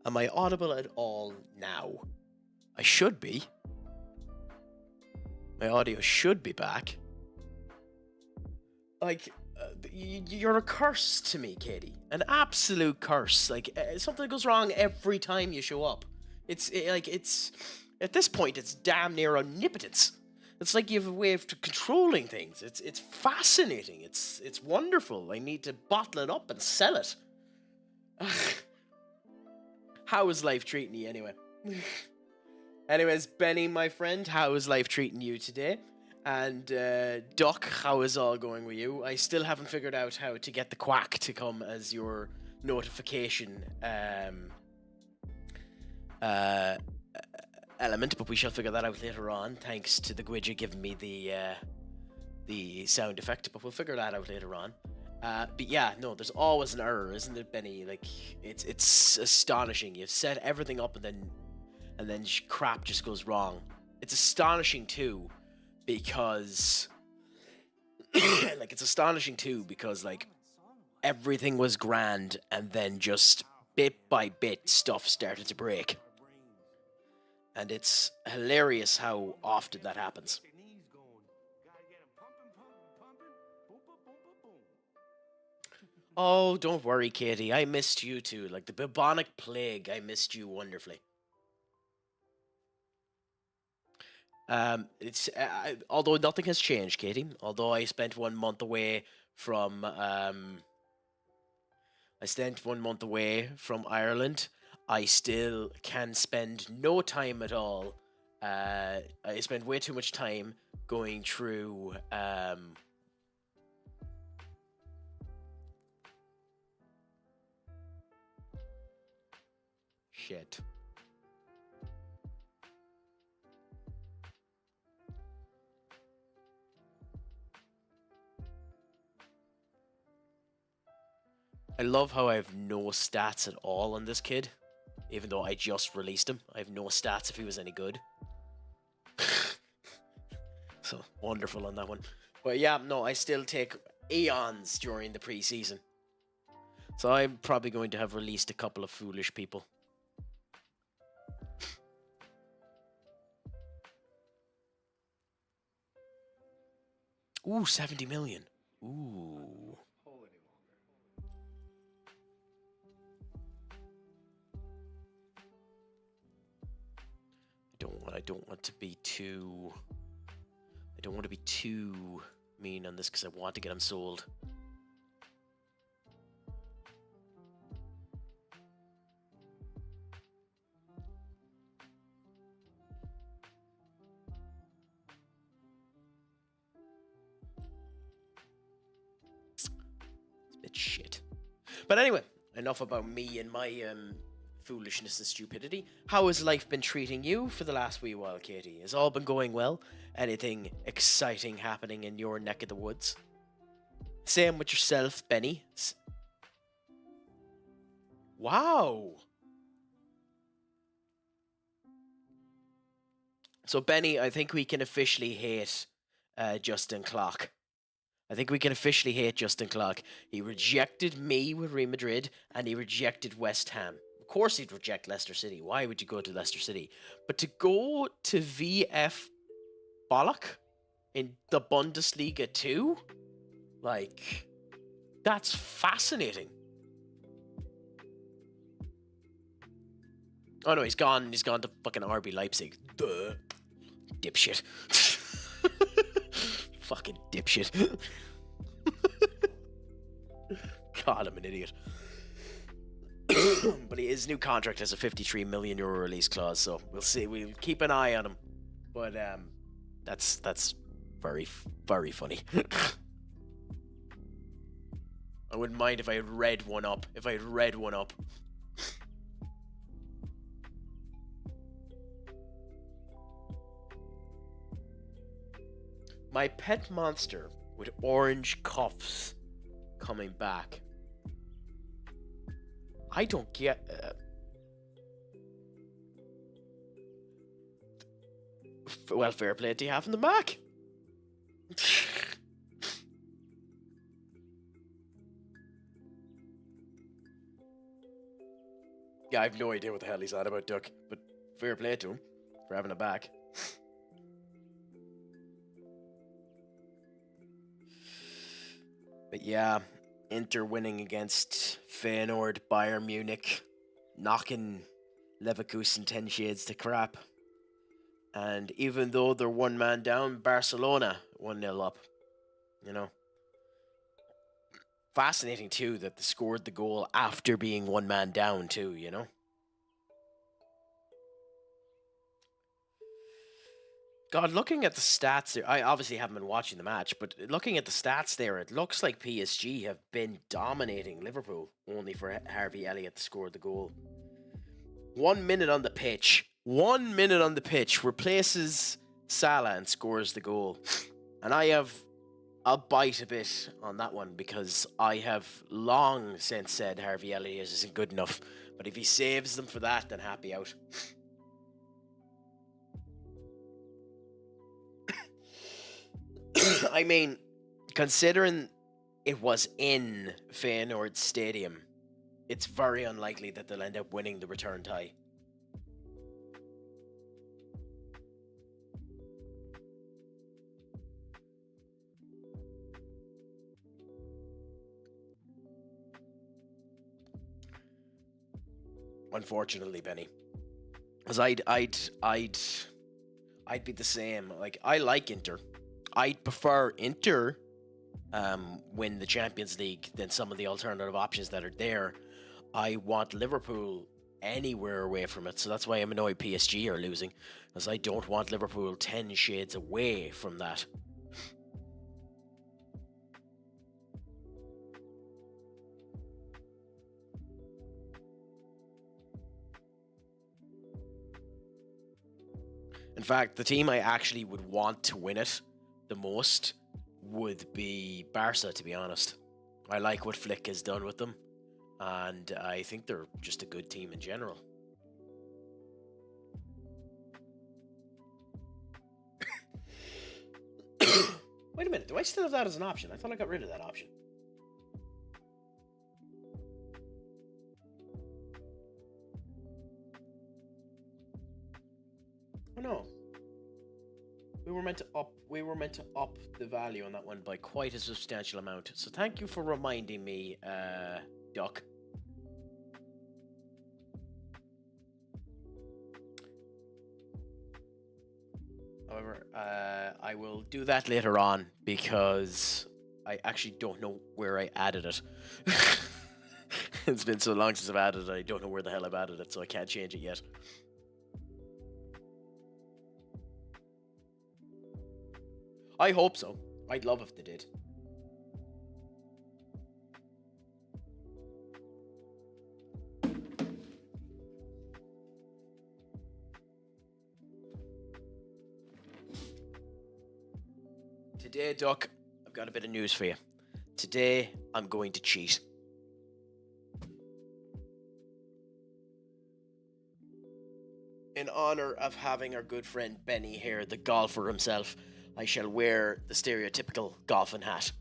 Am I audible at all now? I should be. My audio should be back. Like, you're a curse to me, Katie. An absolute curse. Like, something goes wrong every time you show up. It's at this point, it's damn near omnipotence. It's like you have a way of controlling things. It's fascinating. It's wonderful. I need to bottle it up and sell it. How is life treating you anyway? Anyways, Benny, my friend, how is life treating you today? And Duck, how is all going with you? I still haven't figured out how to get the quack to come as your notification element, but we shall figure that out later on, thanks to the Gwidget giving me the sound effect, but we'll figure that out later on. But yeah, no, there's always an error, isn't it, Benny? Like, it's astonishing. You've set everything up and then crap just goes wrong. It's astonishing too, because like everything was grand and then just bit by bit stuff started to break. And it's hilarious how often that happens. Oh, don't worry, Katie. I missed you too. Like the bubonic plague, I missed you wonderfully. Although nothing has changed, Katie. Although I spent 1 month away from Ireland, I still can spend no time at all. I spend way too much time going through shit. I love how I have no stats at all on this kid. Even though I just released him, I have no stats if he was any good. So, wonderful on that one. But yeah, no, I still take eons during the pre-season. So I'm probably going to have released a couple of foolish people. Ooh, 70 million. Ooh. I don't want to be too mean on this because I want to get him sold. It's a bit shit. But anyway, enough about me and my foolishness and stupidity. How has life been treating you for the last wee while, Katie? Has all been going well? Anything exciting happening in your neck of the woods? Same with yourself, Benny. Wow. So, Benny, I think we can officially hate Justin Clock. I think we can officially hate Justin Clock. He rejected me with Real Madrid, and he rejected West Ham. Of course he'd reject Leicester City. Why would you go to Leicester City? But to go to VF Bollock in the Bundesliga too? Like, that's fascinating. Oh no, he's gone to fucking RB Leipzig. Duh. Dipshit. Fucking dipshit. God, I'm an idiot. But his new contract has a 53 million euro release clause, so we'll see. We'll keep an eye on him. But that's very, very funny. I wouldn't mind if I had read one up. My pet monster with orange cuffs coming back. I don't get... well, fair play to having them back. Yeah, I have no idea what the hell he's on about, Duck. But fair play to him for having it back. But yeah, Inter winning against Feyenoord, Bayern Munich, knocking Leverkusen 10 shades to crap. And even though they're one man down, Barcelona 1-0 up. You know. Fascinating too that they scored the goal after being one man down too, you know. God, looking at the stats there, I obviously haven't been watching the match, but looking at the stats there, it looks like PSG have been dominating Liverpool, only for Harvey Elliott to score the goal. 1 minute on the pitch. 1 minute on the pitch replaces Salah and scores the goal. And I'll bite a bit on that one because I have long since said Harvey Elliott isn't good enough. But if he saves them for that, then happy out. I mean, considering it was in Feyenoord Stadium, it's very unlikely that they'll end up winning the return tie. Unfortunately, Benny, because I'd be the same. Like, I like Inter. I'd prefer Inter win the Champions League than some of the alternative options that are there. I want Liverpool anywhere away from it, so that's why I'm annoyed PSG are losing, because I don't want Liverpool 10 shades away from that. In fact, the team I actually would want to win it the most would be Barca, to be honest. I like what Flick has done with them, and I think they're just a good team in general. Wait a minute, do I still have that as an option? I thought I got rid of that option. Oh no. We were meant to up the value on that one by quite a substantial amount. So thank you for reminding me, Duck. However, I will do that later on because I actually don't know where I added it. It's been so long since I've added it, I don't know where the hell I've added it, so I can't change it yet. I hope so. I'd love if they did. Today, Duck, I've got a bit of news for you. Today, I'm going to cheat. In honor of having our good friend Benny here, the golfer himself, I shall wear the stereotypical golfing hat.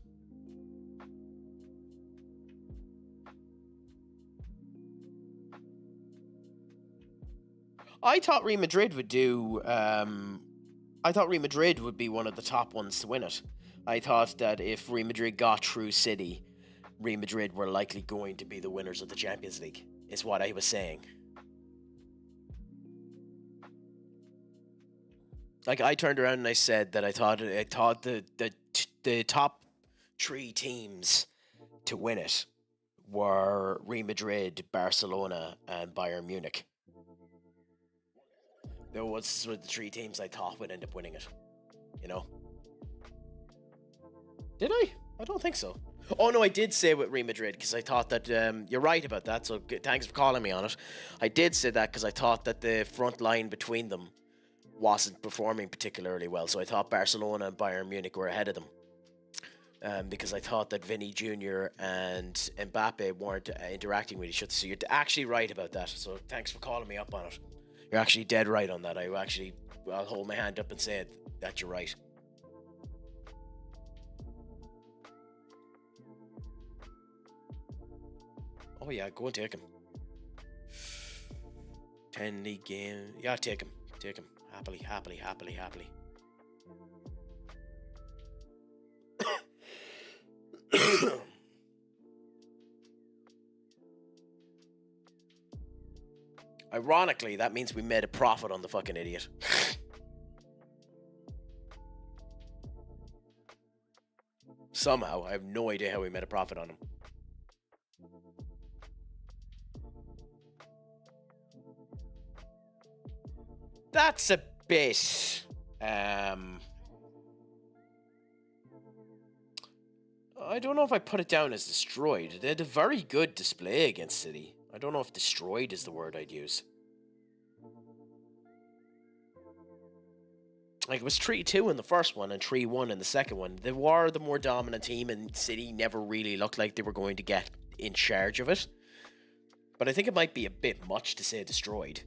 I thought Real Madrid would do. I thought Real Madrid would be one of the top ones to win it. I thought that if Real Madrid got through City, Real Madrid were likely going to be the winners of the Champions League, is what I was saying. Like, I turned around and I said that I thought the top three teams to win it were Real Madrid, Barcelona, and Bayern Munich. Those were the three teams I thought would end up winning it. You know? Did I? I don't think so. Oh no, I did say with Real Madrid because I thought that you're right about that. So thanks for calling me on it. I did say that because I thought that the front line between them wasn't performing particularly well. So I thought Barcelona and Bayern Munich were ahead of them. Because I thought that Vinny Jr. and Mbappe weren't interacting with each other. So you're actually right about that. So thanks for calling me up on it. You're actually dead right on that. I'll hold my hand up and say that you're right. Oh yeah, go and take him. 10 league game. Yeah, take him. Take him. Happily, happily, happily, happily. Ironically, that means we made a profit on the fucking idiot. Somehow, I have no idea how we made a profit on him. That's a bit... I don't know if I put it down as destroyed. They had a very good display against City. I don't know if destroyed is the word I'd use. Like, it was 3-2 in the first one and 3-1 in the second one. They were the more dominant team, and City never really looked like they were going to get in charge of it. But I think it might be a bit much to say destroyed.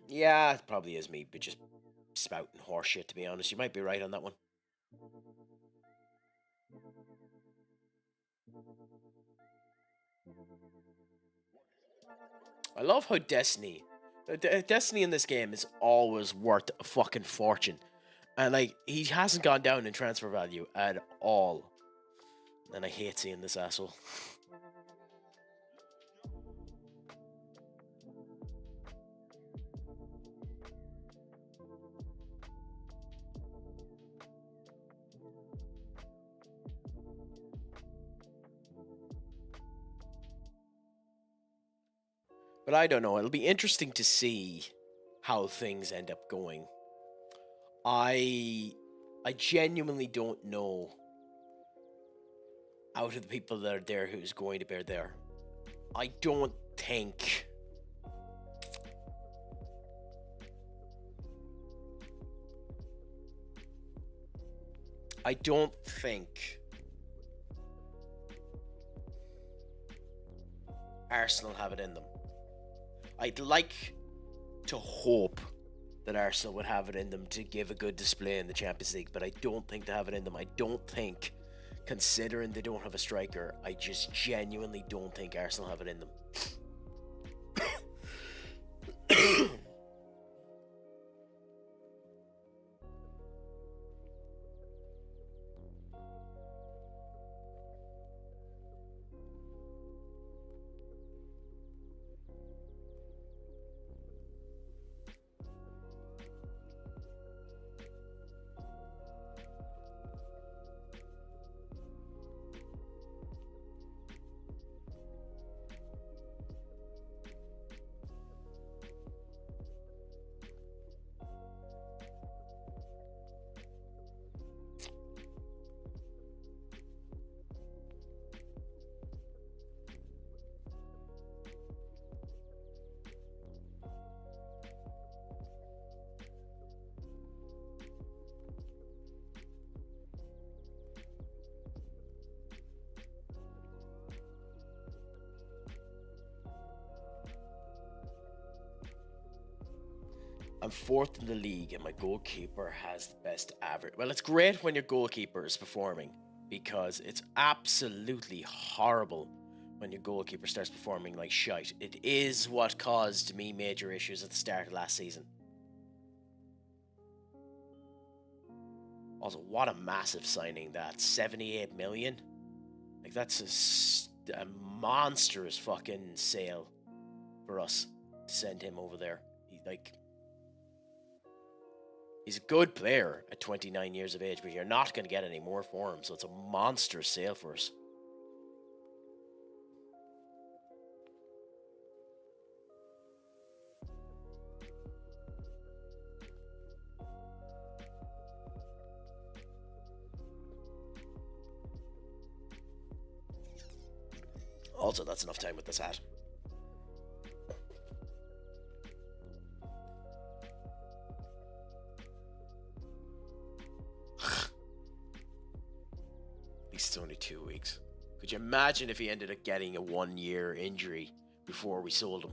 Yeah, it probably is me, but just spouting horseshit, to be honest. You might be right on that one. I love how Destiny in this game is always worth a fucking fortune. And, like, he hasn't gone down in transfer value at all. And I hate seeing this asshole. But I don't know. It'll be interesting to see how things end up going. I genuinely don't know out of the people that are there who's going to be there. I don't think Arsenal have it in them. I'd like to hope that Arsenal would have it in them to give a good display in the Champions League, but I don't think they have it in them. I don't think, considering they don't have a striker, I just genuinely don't think Arsenal have it in them. I'm fourth in the league and my goalkeeper has the best average. Well, it's great when your goalkeeper is performing, because it's absolutely horrible when your goalkeeper starts performing like shite. It is what caused me major issues at the start of last season. Also, what a massive signing that. 78 million. Like, that's a monstrous fucking sale for us to send him over there. He's a good player at 29 years of age, but you're not going to get any more for him, so it's a monstrous sale for us. Also, that's enough time with this hat. At least it's only 2 weeks. Could you imagine if he ended up getting a 1-year injury before we sold him?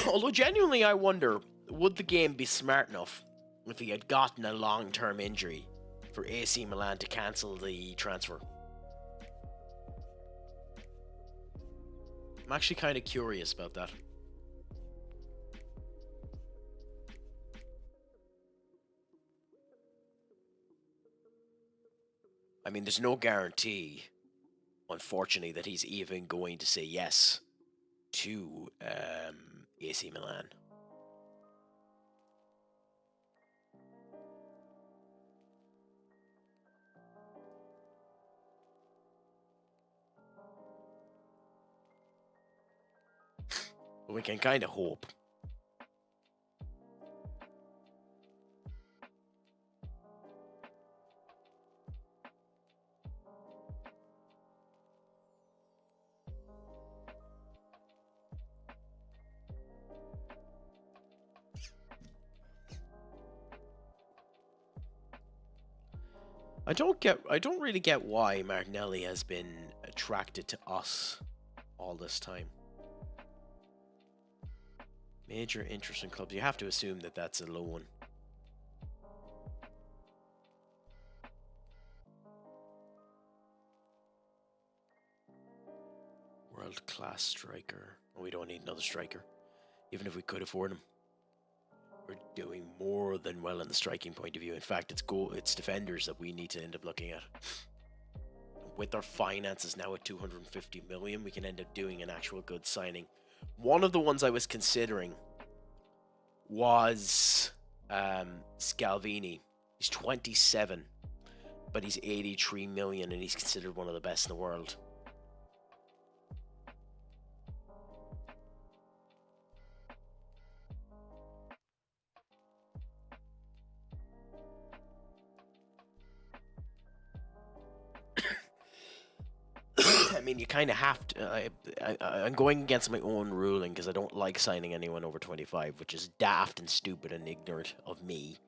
Although genuinely I wonder, would the game be smart enough if he had gotten a long-term injury for AC Milan to cancel the transfer? I'm actually kind of curious about that. I mean, there's no guarantee, unfortunately, that he's even going to say yes to AC Milan. But we can kind of hope. I don't really get why Martinelli has been attracted to us all this time. Major interest in clubs. You have to assume that that's a loan. World-class striker. We don't need another striker, even if we could afford him. We're doing more than well in the striking point of view. In fact, it's defenders that we need to end up looking at. With our finances now at 250 million, we can end up doing an actual good signing. One of the ones I was considering was Scalvini. He's 27, but he's 83 million, and he's considered one of the best in the world. I mean, you kind of have to. I'm going against my own ruling because I don't like signing anyone over 25, which is daft and stupid and ignorant of me.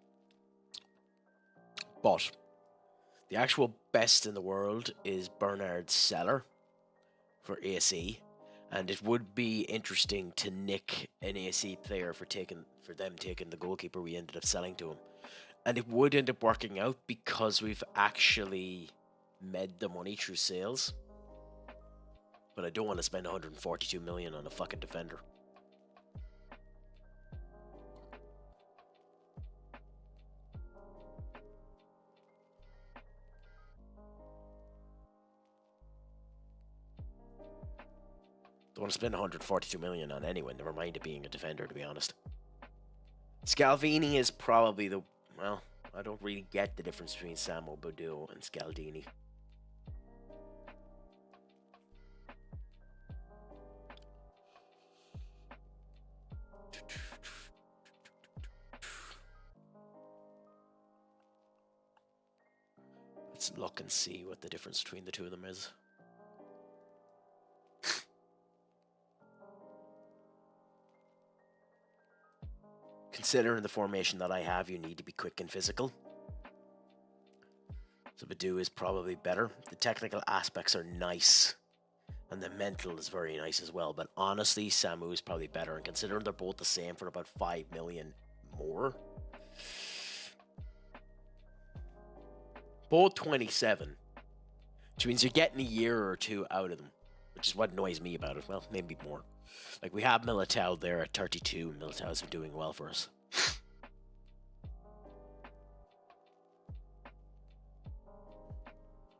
But the actual best in the world is Bernard Seller for AC, and it would be interesting to nick an AC player for them taking the goalkeeper we ended up selling to him, and it would end up working out because we've actually made the money through sales. But I don't want to spend 142 million on a fucking defender. Don't want to spend 142 million on anyone, never mind it being a defender, to be honest. Scalvini is probably well, I don't really get the difference between Samo Boudou and Scaldini. Let's look and see what the difference between the two of them is. Considering the formation that I have, you need to be quick and physical. So Badou is probably better. The technical aspects are nice, and the mental is very nice as well. But honestly, Samu is probably better. And considering they're both the same for about 5 million more, both 27, which means you're getting a year or two out of them, which is what annoys me about it. Well, maybe more. Like, we have Militao there at 32, and Militao's been doing well for us.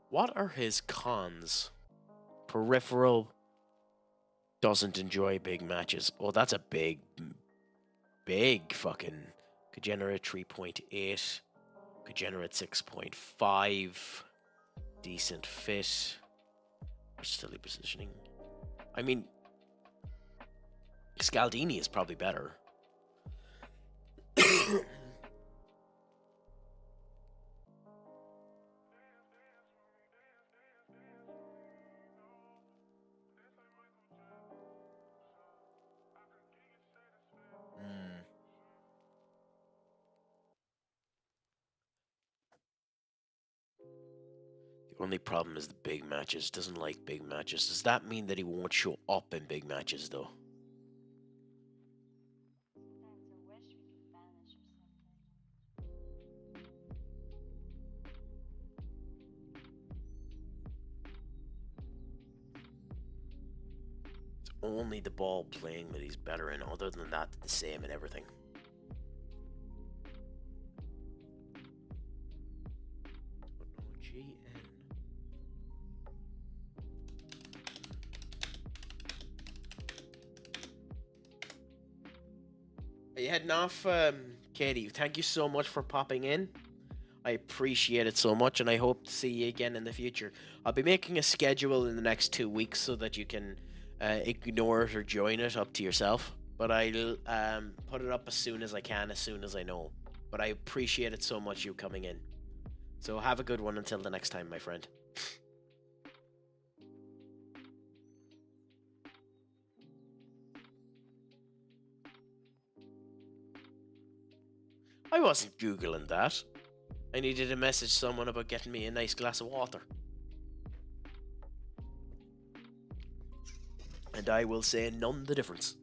What are his cons? Peripheral, doesn't enjoy big matches. Oh, that's a big fucking... Could generate 3.8. Could generate 6.5. Decent fit. Versatility positioning. I mean, Scaldini is probably better. Only problem is the big matches. Doesn't like big matches. Does that mean that he won't show up in big matches though? It's only the ball playing that he's better in. Other than that, the same in everything. Are you heading off, Katie? Thank you so much for popping in. I appreciate it so much, and I hope to see you again in the future. I'll be making a schedule in the next 2 weeks so that you can ignore it or join it, up to yourself. But I'll put it up as soon as I can, as soon as I know. But I appreciate it so much, you coming in. So have a good one until the next time, my friend. I wasn't Googling that. I needed to message someone about getting me a nice glass of water. And I will say none the difference.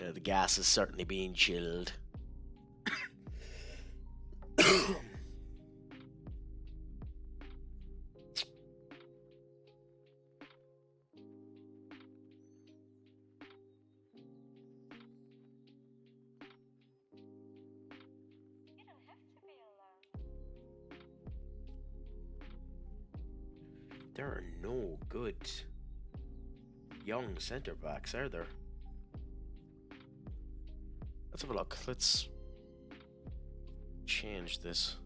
Yeah, the gas is certainly being chilled. There are no good young centre backs, are there? Let's have a look. Let's change this.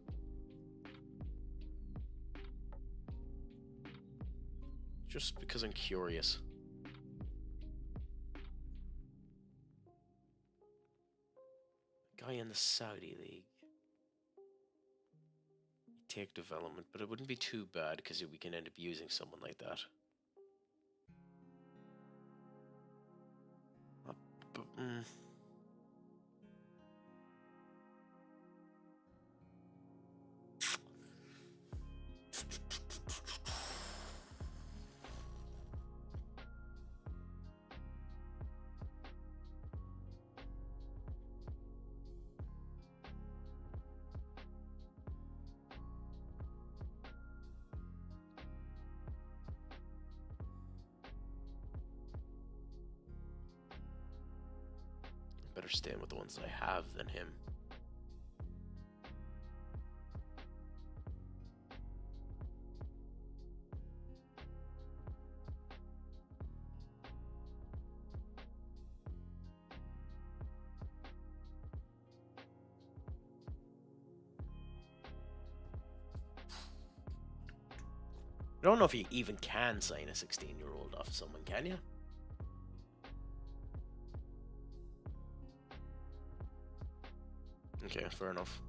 Just because I'm curious. Guy in the Saudi League. Take development, but it wouldn't be too bad because we can end up using someone like that. Better staying with the ones that I have than him. I don't know if you even can sign a 16-year-old off someone, can you? Okay, fair enough.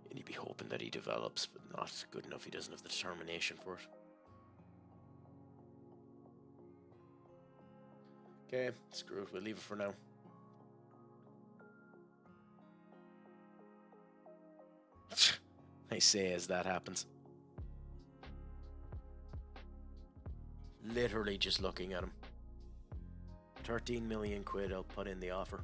And you'd be hoping that he develops, but not good enough. He doesn't have the determination for it. Okay, screw it. We'll leave it for now. I say as that happens. Literally just looking at him. 13 million quid, I'll put in the offer.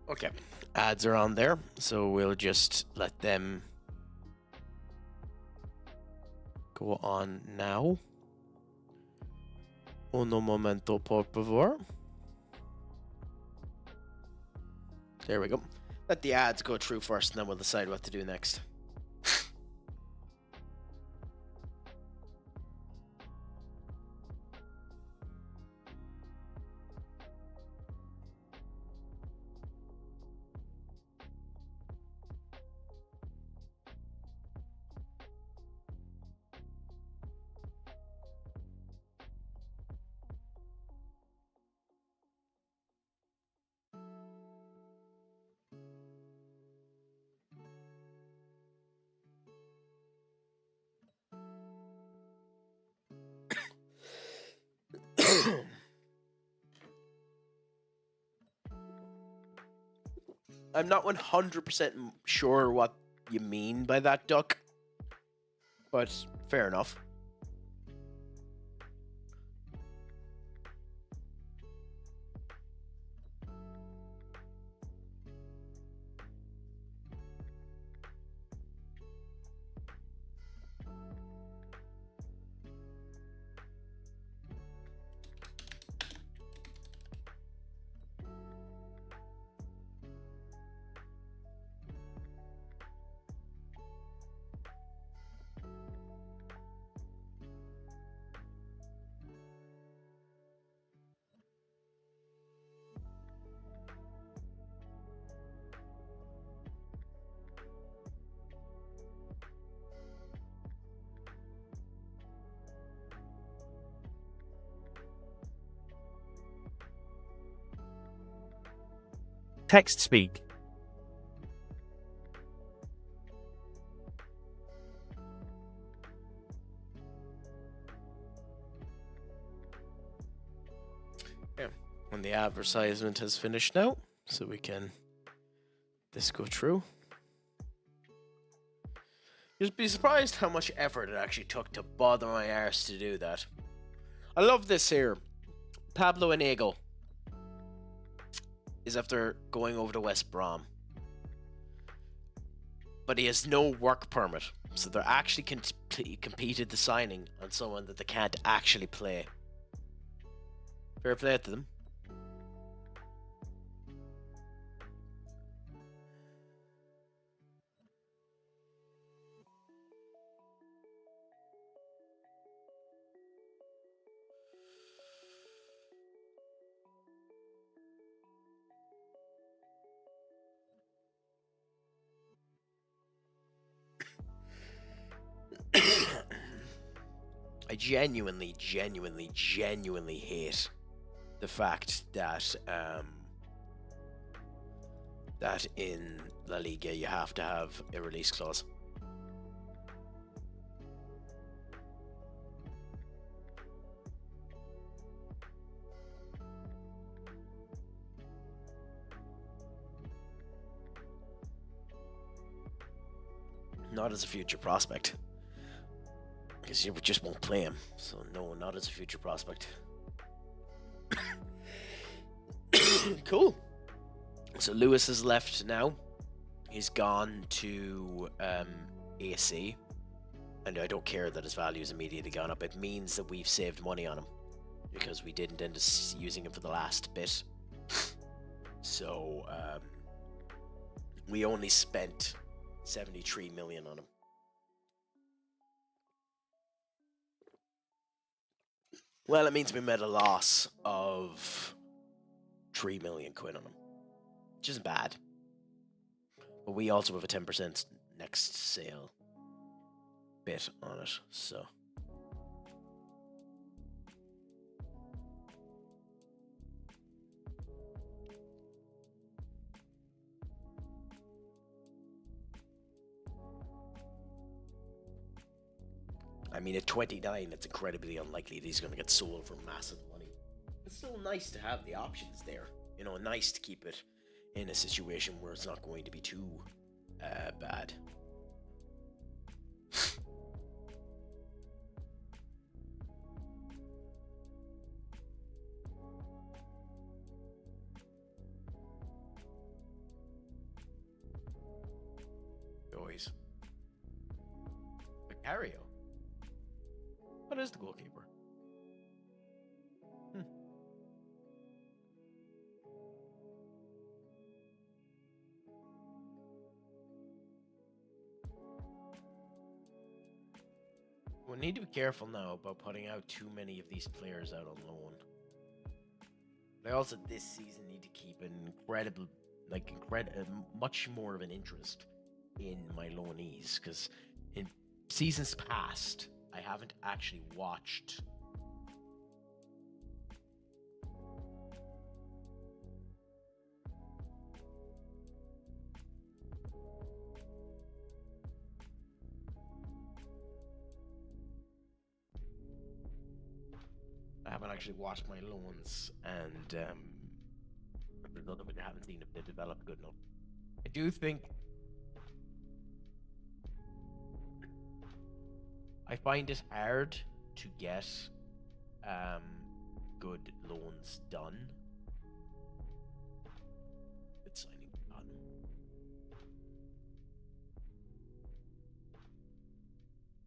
Okay, ads are on there, so we'll just let them go on now. Un momento, por favor. There we go. Let the ads go through first, and then we'll decide what to do next. I'm not 100% sure what you mean by that, Duck, but fair enough. Text speak. Yeah, when the advertisement has finished now, so we can this go through. You'd be surprised how much effort it actually took to bother my arse to do that. I love this here. Pablo Inigo is after going over to West Brom, but he has no work permit, so they're actually competed the signing on someone that they can't actually play. Fair play to them. I genuinely hate the fact that that in La Liga you have to have a release clause. Not as a future prospect, because you just won't play him. So no, not as a future prospect. Cool. So Lewis has left now. He's gone to AC, and I don't care that his value is immediately gone up. It means that we've saved money on him because we didn't end up using him for the last bit. So we only spent 73 million on him. Well, it means we made a loss of 3 million quid on him, which isn't bad. But we also have a 10% next sale bit on it, so. I mean, at 29, it's incredibly unlikely that he's going to get sold for massive money. It's still nice to have the options there. You know, nice to keep it in a situation where it's not going to be too bad. Boys. Vicario. What is the goalkeeper? We need to be careful now about putting out too many of these players out on loan. But I also this season need to keep an much more of an interest in my loanees, because in seasons past I haven't actually watched my loans, and as a result of it, I haven't seen if they develop good enough. I do think I find it hard to get good loans done. Good signing done.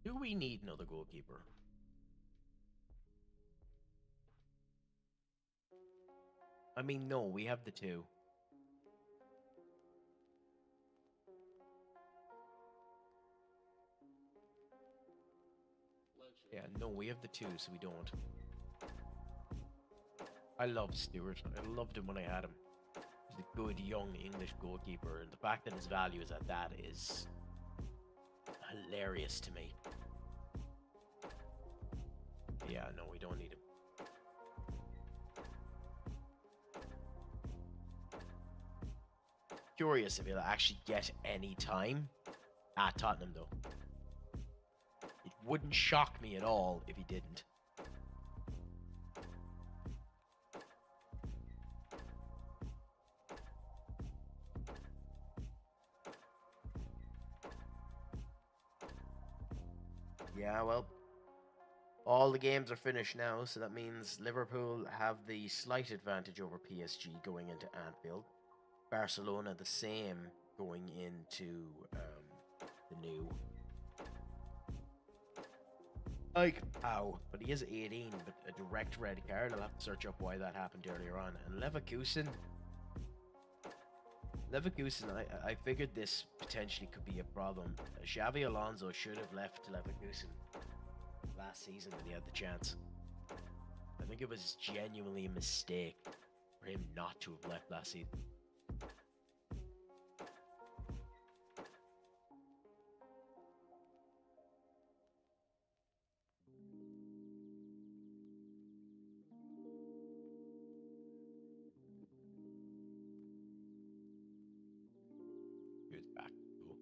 Do we need another goalkeeper? I mean, no, we have the two. Yeah, no, we have the two, so we don't. I love Stewart. I loved him when I had him. He's a good young English goalkeeper, and the fact that his value is at that is hilarious to me. Yeah, no, we don't need him. Curious if he'll actually get any time at Tottenham, though. It wouldn't shock me at all if he didn't. Yeah, well, all the games are finished now, so that means Liverpool have the slight advantage over PSG going into Anfield. Barcelona the same going into the new. Like, ow, but he is 18, but a direct red card. I'll have to search up why that happened earlier on. And Leverkusen, I figured this potentially could be a problem. Xavi Alonso should have left Leverkusen last season when he had the chance. I think it was genuinely a mistake for him not to have left last season. Back. Cool.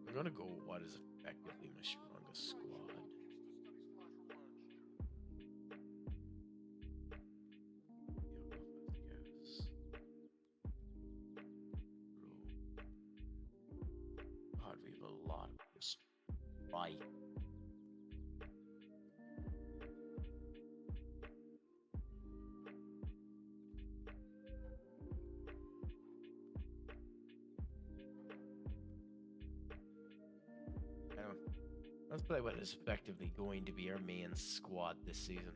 I'm gonna go with what is effectively my strongest squad. God, we have a lot of just fight. Let's play what is effectively going to be our main squad this season.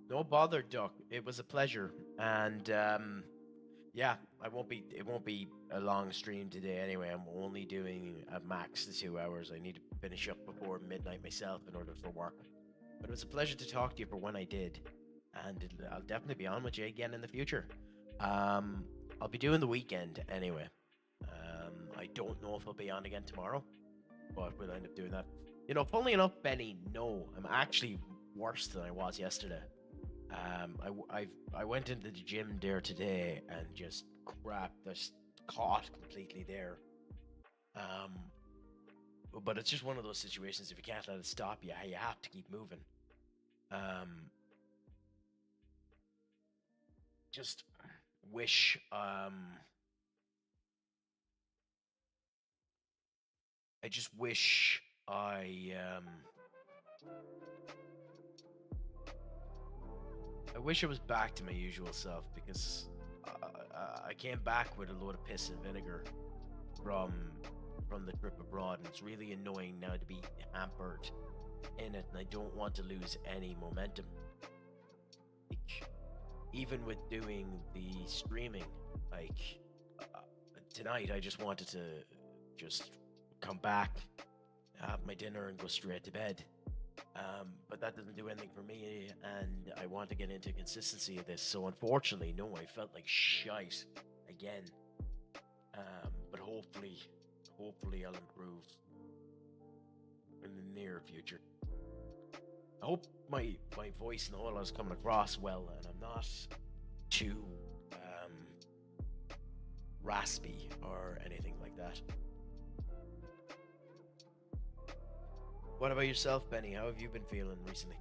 No bother, Duck. It was a pleasure, and yeah, it won't be a long stream today anyway. I'm only doing a max to 2 hours. I need to finish up before midnight myself in order for work. But it was a pleasure to talk to you for when I did, and I'll definitely be on with you again in the future. I'll be doing the weekend anyway. I don't know if I'll be on again tomorrow, but we'll end up doing that. You know, funnily enough, Benny, no, I'm actually worse than I was yesterday. I went into the gym there today and just caught completely there. But it's just one of those situations. If you can't let it stop you, you have to keep moving. Just wish I just wish I wish I was back to my usual self, because I came back with a load of piss and vinegar from the trip abroad, and it's really annoying now to be hampered in it, and I don't want to lose any momentum. Like, even with doing the streaming, like tonight, I just wanted to just come back, have my dinner, and go straight to bed. But that doesn't do anything for me, and I want to get into consistency of this. So unfortunately, no, I felt like shite again. But hopefully I'll improve in the near future. I hope my voice and all is coming across well, and I'm not too raspy or anything like that. What about yourself, Benny? How have you been feeling recently?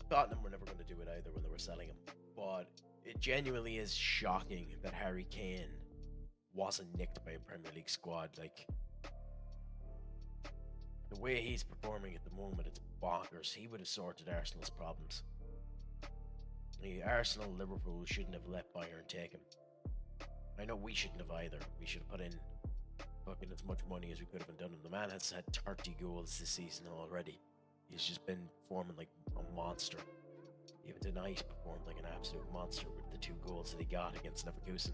Tottenham were never going to do it either when they were selling him, but it genuinely is shocking that Harry Kane wasn't nicked by a Premier League squad. Like, the way he's performing at the moment, it's bonkers. He would have sorted Arsenal's problems. Arsenal, Liverpool shouldn't have let Bayern take him. I know we shouldn't have either. We should have put in fucking as much money as we could have done him. The man has had 30 goals this season already. He's just been performing like a monster. Even tonight, performed like an absolute monster with the 2 goals that he got against Leverkusen.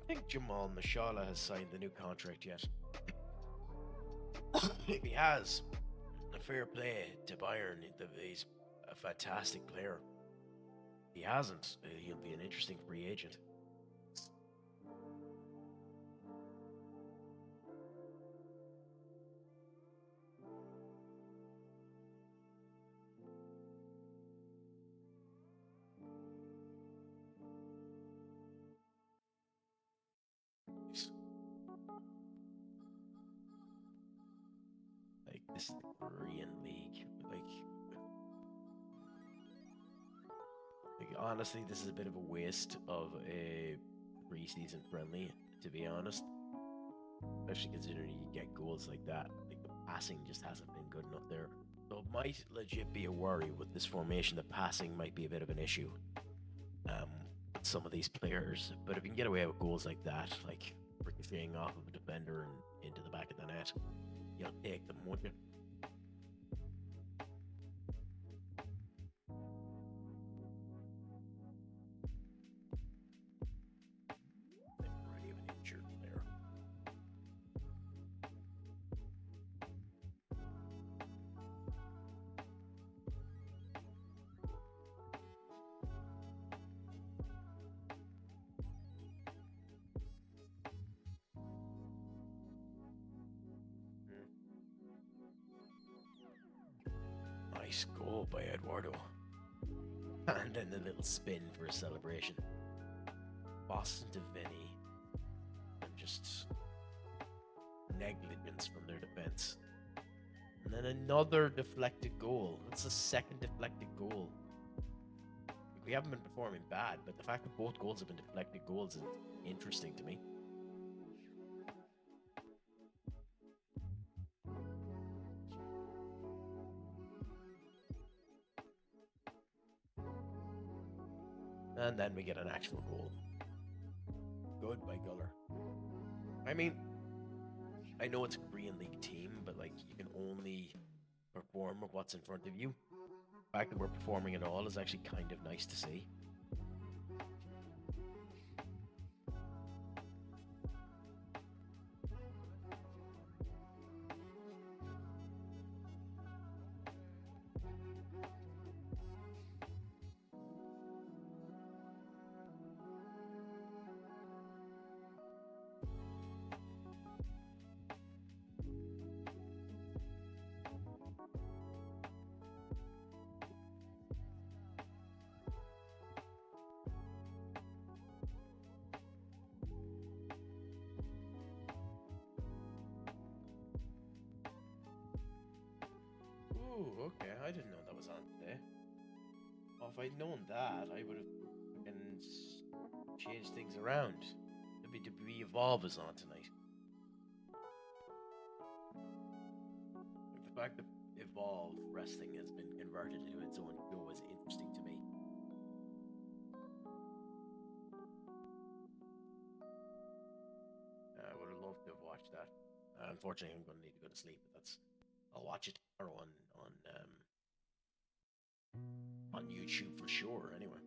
I think Jamal Mashallah has signed the new contract yet. If he has, a fair play to Bayern. He's a fantastic player. If he hasn't, he'll be an interesting free agent. Like, this is the Korean League. Like, honestly, this is a bit of a waste of a pre-season friendly, to be honest. Especially considering you get goals like that. Like, the passing just hasn't been good enough there. So it might legit be a worry with this formation. The passing might be a bit of an issue with some of these players. But if you can get away with goals like that, like ricocheting off of a defender and into the back of the net, you'll take them, won't you? Already have an injured player. Nice goal by Eduardo. And then the little spin for a celebration. Boston to Vinny. And just negligence from their defense. And then another deflected goal. That's the second deflected goal. We haven't been performing bad, but the fact that both goals have been deflected goals is interesting to me. And then we get an actual goal. Good by Guller. I mean, I know it's a Korean League team, but like, you can only perform with what's in front of you. The fact that we're performing at all is actually kind of nice to see. Oh, okay. I didn't know that was on today. Well, if I'd known that, I would have changed things around. WWE Evolve is on tonight. Like, the fact that Evolve Wrestling has been converted into its own show is interesting to me. I would have loved to have watched that. Unfortunately, I'm going to need to go to sleep, but I'll watch it tomorrow on YouTube for sure. Anyway.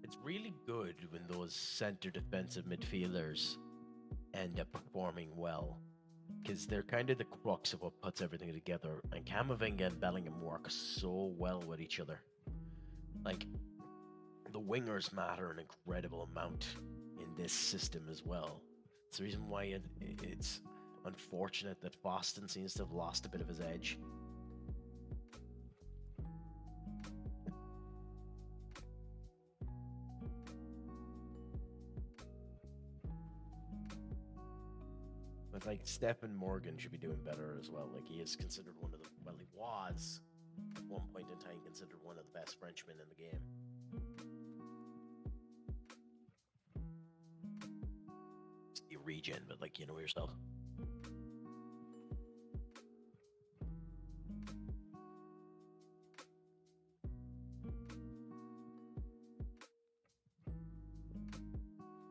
It's really good when those center defensive midfielders end up performing well, because they're kind of the crux of what puts everything together. And Camavinga and Bellingham work so well with each other. Like, the wingers matter an incredible amount in this system as well. It's the reason why it's unfortunate that Boston seems to have lost a bit of his edge. But like, Stephen Morgan should be doing better as well. Like, he is considered he was at one point in time considered one of the best Frenchmen in the game. It's the regen, but like, you know yourself.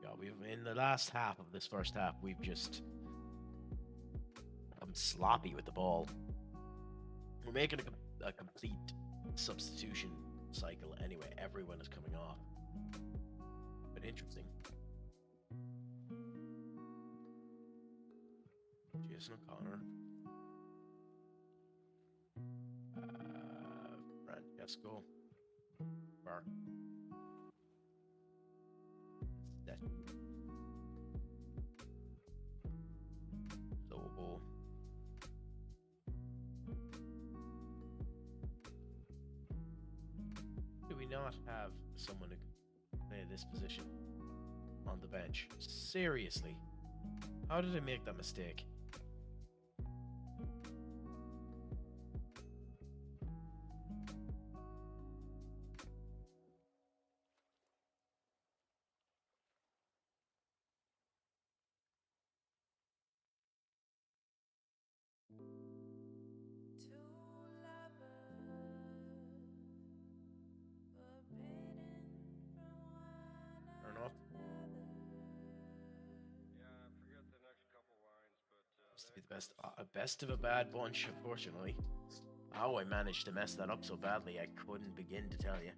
Yeah, we've in the last half of this first half, we've just sloppy with the ball. We're making a complete substitution cycle anyway. Everyone is coming off. But interesting. Jason O'Connor. Francesco. Bark. Lobo. Do we not have someone who can play this position on the bench? Seriously, how did I make that mistake? Turn off. To be the best of a bad bunch, unfortunately. How I managed to mess that up so badly, I couldn't begin to tell you.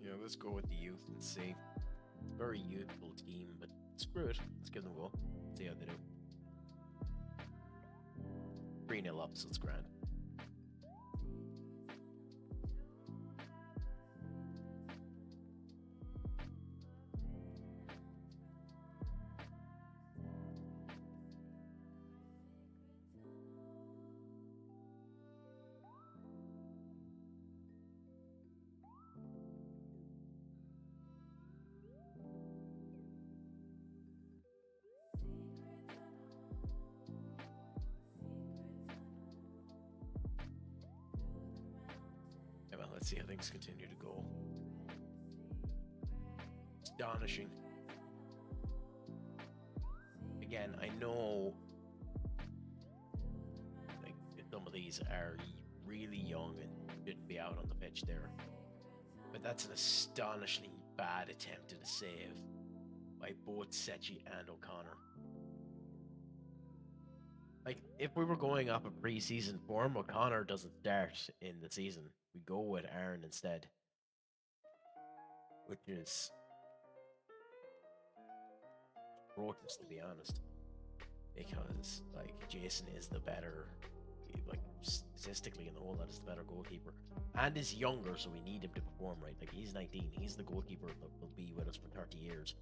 Yeah, let's go with the youth and see. It's a very youthful team, but screw it. Let's give them a go. See how they do. 3-0 up, so it's grand. Well, let's see how things continue to go. Astonishing. Again, I know like some of these are really young and shouldn't be out on the pitch there, but that's an astonishingly bad attempt at a save by both Secchi and O'Connor. Like, if we were going off a pre-season form, O'Connor doesn't start in the season. We go with Aaron instead, which is atrocious to be honest. Because like Jason is the better, like statistically in the whole, that is the better goalkeeper, and is younger, so we need him to perform right. Like he's 19, he's the goalkeeper that will be with us for 30 years.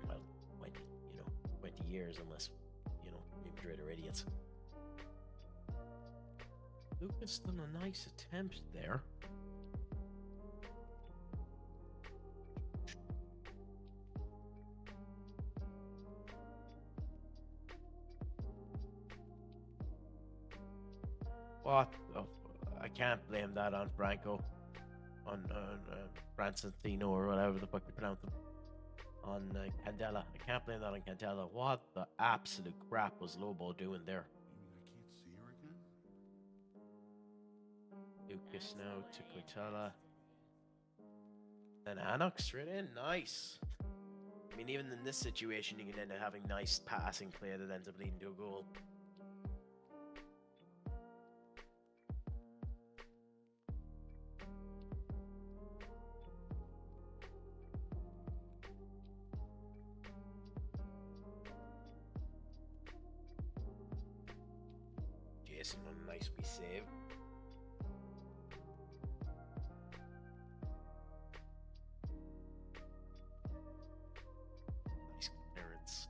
Well, 20, 20 years unless Real Madrid are idiots. Lucas done a nice attempt there. What? Oh, I can't blame that on Franco, on Francentino or whatever the fuck you pronounce him. On Candela. I can't blame that on Candela. What the absolute crap was Lobo doing there? You mean I can't see her again? Lucas now to Quintela. Then Anok straight in. Nice. I mean, even in this situation, you can end up having nice passing play that ends up leading to a goal. Jason on a nice wee save. Nice clearance.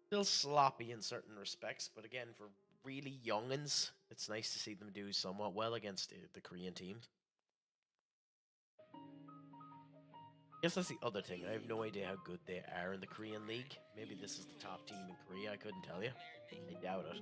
Still sloppy in certain respects, but again, for really youngins, it's nice to see them do somewhat well against the Korean teams. I guess that's the other thing. I have no idea how good they are in the Korean League. Maybe this is the top team in Korea. I couldn't tell you. I doubt it.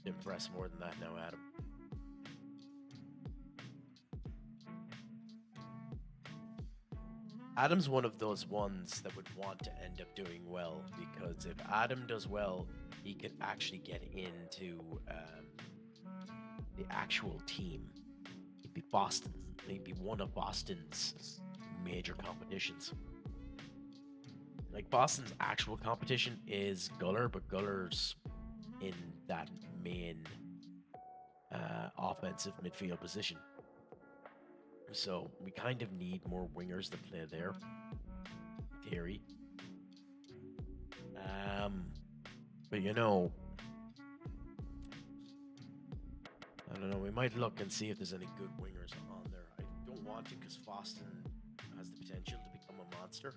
Impress more than that now, Adam. Adam's one of those ones that would want to end up doing well, because if Adam does well, he could actually get into the actual team. He'd be Boston. He'd be one of Boston's major competitions. Like Boston's actual competition is Guller, but Guller's in that main offensive midfield position. So we kind of need more wingers to play there, in theory. But I don't know. We might look and see if there's any good wingers on there. I don't want to because Boston has the potential to become a monster.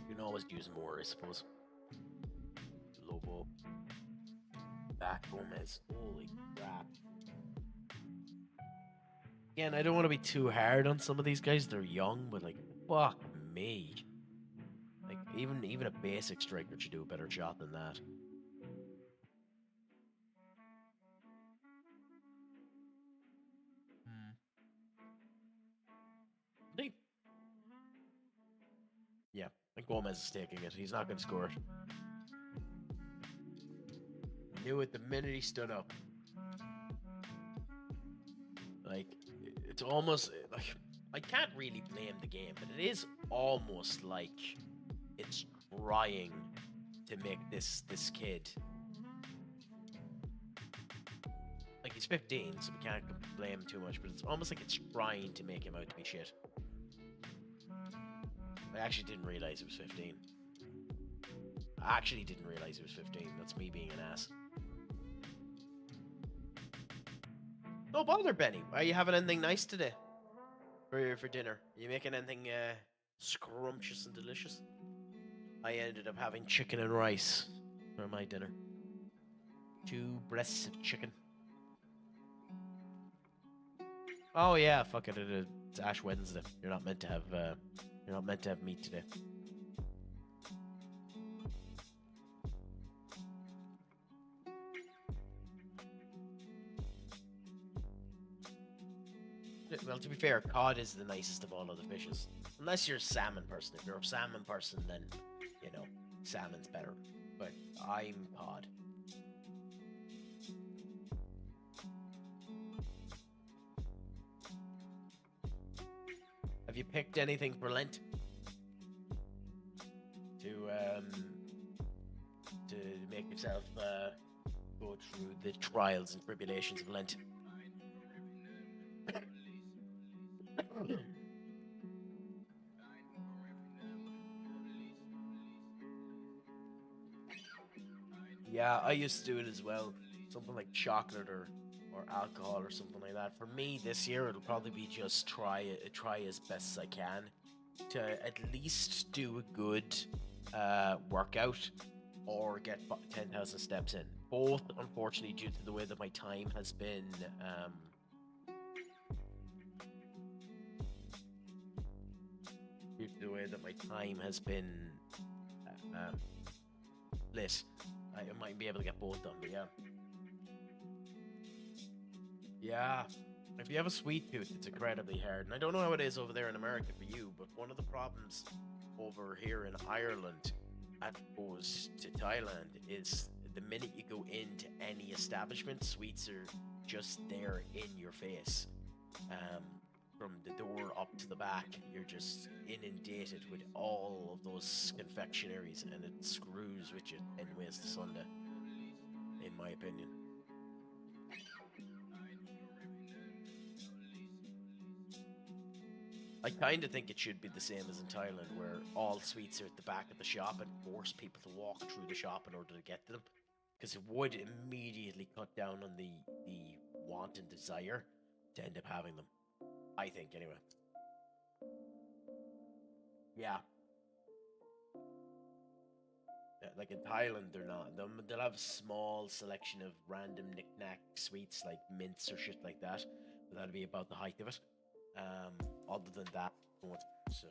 You can always use more, I suppose. Lobo. Back Gomez. Holy crap. Again, I don't want to be too hard on some of these guys. They're young, but like, fuck me. Like, even a basic striker should do a better job than that. Hey. Yeah, I think Gomez is taking it. He's not going to score it. Knew it the minute he stood up. Like, it's almost like I can't really blame the game, but it is almost like it's trying to make this kid, like, he's 15, so we can't blame him too much, but it's almost like it's trying to make him out to be shit. I actually didn't realize he was 15. I actually didn't realize he was 15. That's me being an ass. No bother, Benny. Are you having anything nice today for dinner? Are you making anything scrumptious and delicious? I ended up having chicken and rice for my dinner. 2 breasts of chicken. Oh yeah, fuck it. It's Ash Wednesday. You're not meant to have meat today. Well, to be fair, cod is the nicest of all other fishes. Unless you're a salmon person. If you're a salmon person, then, you know, salmon's better. But I'm cod. Have you picked anything for Lent? To make yourself go through the trials and tribulations of Lent. Yeah, I used to do it as well. Something like chocolate or alcohol or something like that. For me, this year it'll probably be just try as best as I can to at least do a good workout or get 10,000 steps in. Both, unfortunately, due to the way that my time has been lit. I might be able to get both done, but yeah. Yeah. If you have a sweet tooth, it's incredibly hard. And I don't know how it is over there in America for you, but one of the problems over here in Ireland, as opposed to Thailand, is the minute you go into any establishment, sweets are just there in your face. From the door up to the back, you're just inundated with all of those confectionaries, and it screws with you in ways to Sunday, in my opinion. I kind of think it should be the same as in Thailand, where all sweets are at the back of the shop and force people to walk through the shop in order to get to them, because it would immediately cut down on the want and desire to end up having them. I think, anyway. Yeah. Like in Thailand, they're not. They'll have a small selection of random knick-knack sweets like mints or shit like that, but that'll be about the height of it. Other than that, so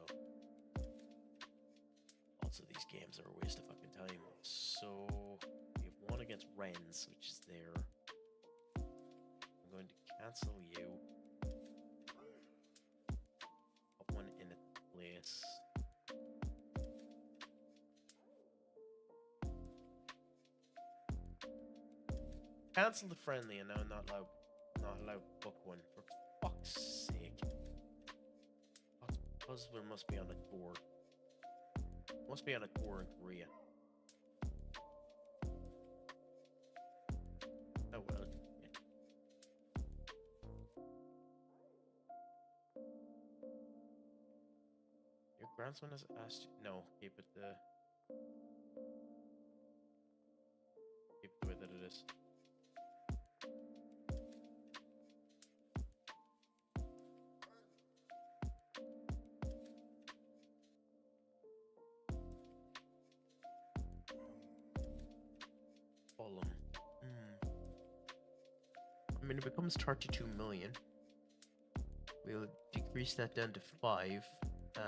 also these games are a waste of fucking time. So we have one against Rennes, which is there. I'm going to cancel you. Put one in its place. Cancel the friendly, and now not allowed book one, for fuck's sake. Puzzler must be on a tour. Must be on a tour in Korea. Oh well. Yeah. Your grandson has asked you. No, keep it the way that it is. I mean, it becomes 32 million. We'll decrease that down to 5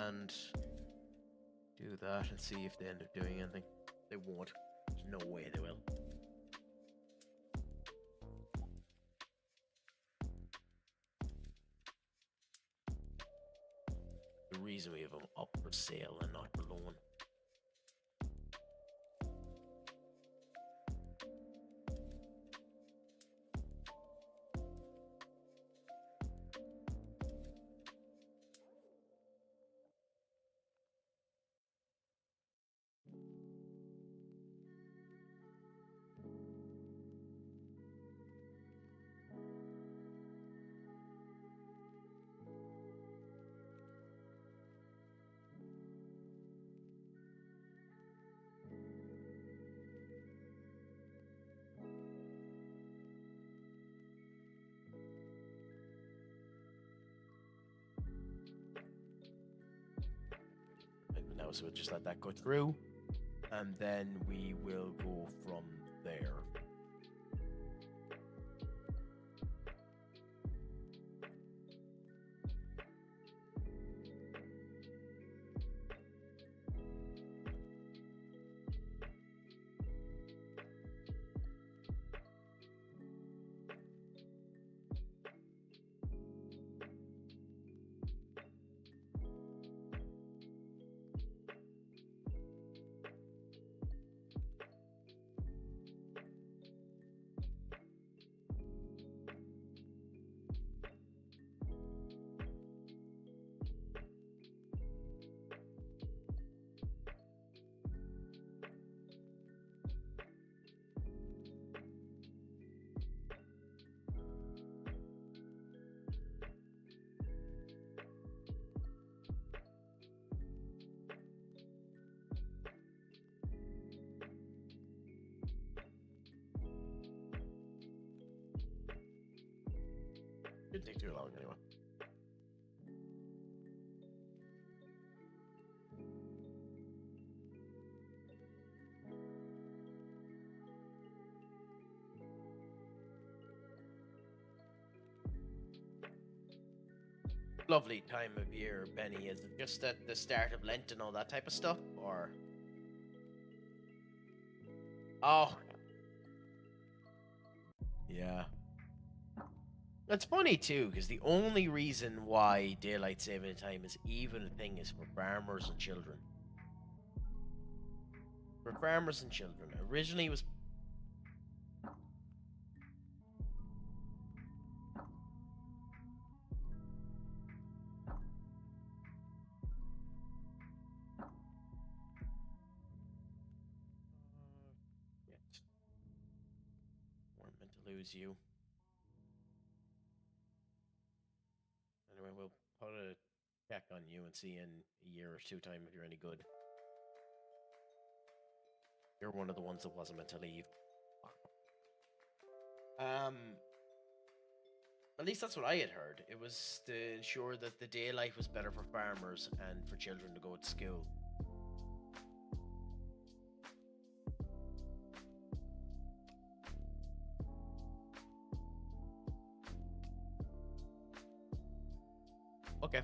and do that and see if they end up doing anything. They won't. There's no way they will. The reason we have them up for sale and not for loan. So we'll just let that go through, and then we will go from there. Shouldn't take too long anyway. Lovely time of year, Benny. Is it just at the start of Lent and all that type of stuff, or? Oh, yeah. It's funny too, because the only reason why daylight saving time is even a thing is for farmers and children. For farmers and children. Originally, it was. Yes. Weren't meant to lose you. Anyway, we'll put a check on you and see in a year or two time if you're any good. You're one of the ones that wasn't meant to leave. At least that's what I had heard. It was to ensure that the daylight was better for farmers and for children to go to school. Okay.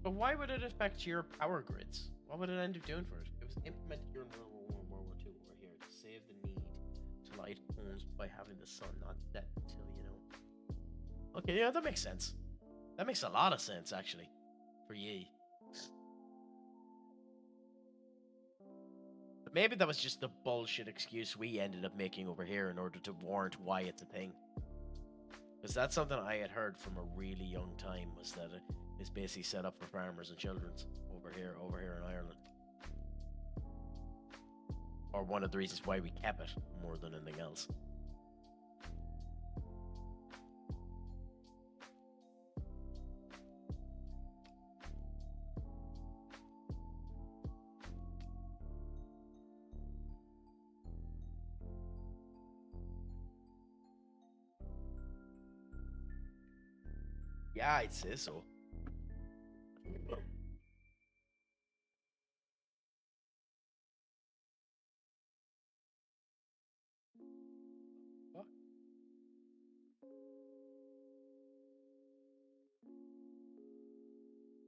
But why would it affect your power grids? What would it end up doing for it? It was implemented during World War I and World War II over here to save the need to light homes by having the sun not set until, Okay, yeah, that makes sense. That makes a lot of sense, actually, for ye. But maybe that was just the bullshit excuse we ended up making over here in order to warrant why it's a thing. Because that's something I had heard from a really young time, was that it's basically set up for farmers and children's over here in Ireland. Or one of the reasons why we kept it more than anything else. Yeah, I'd say so. What?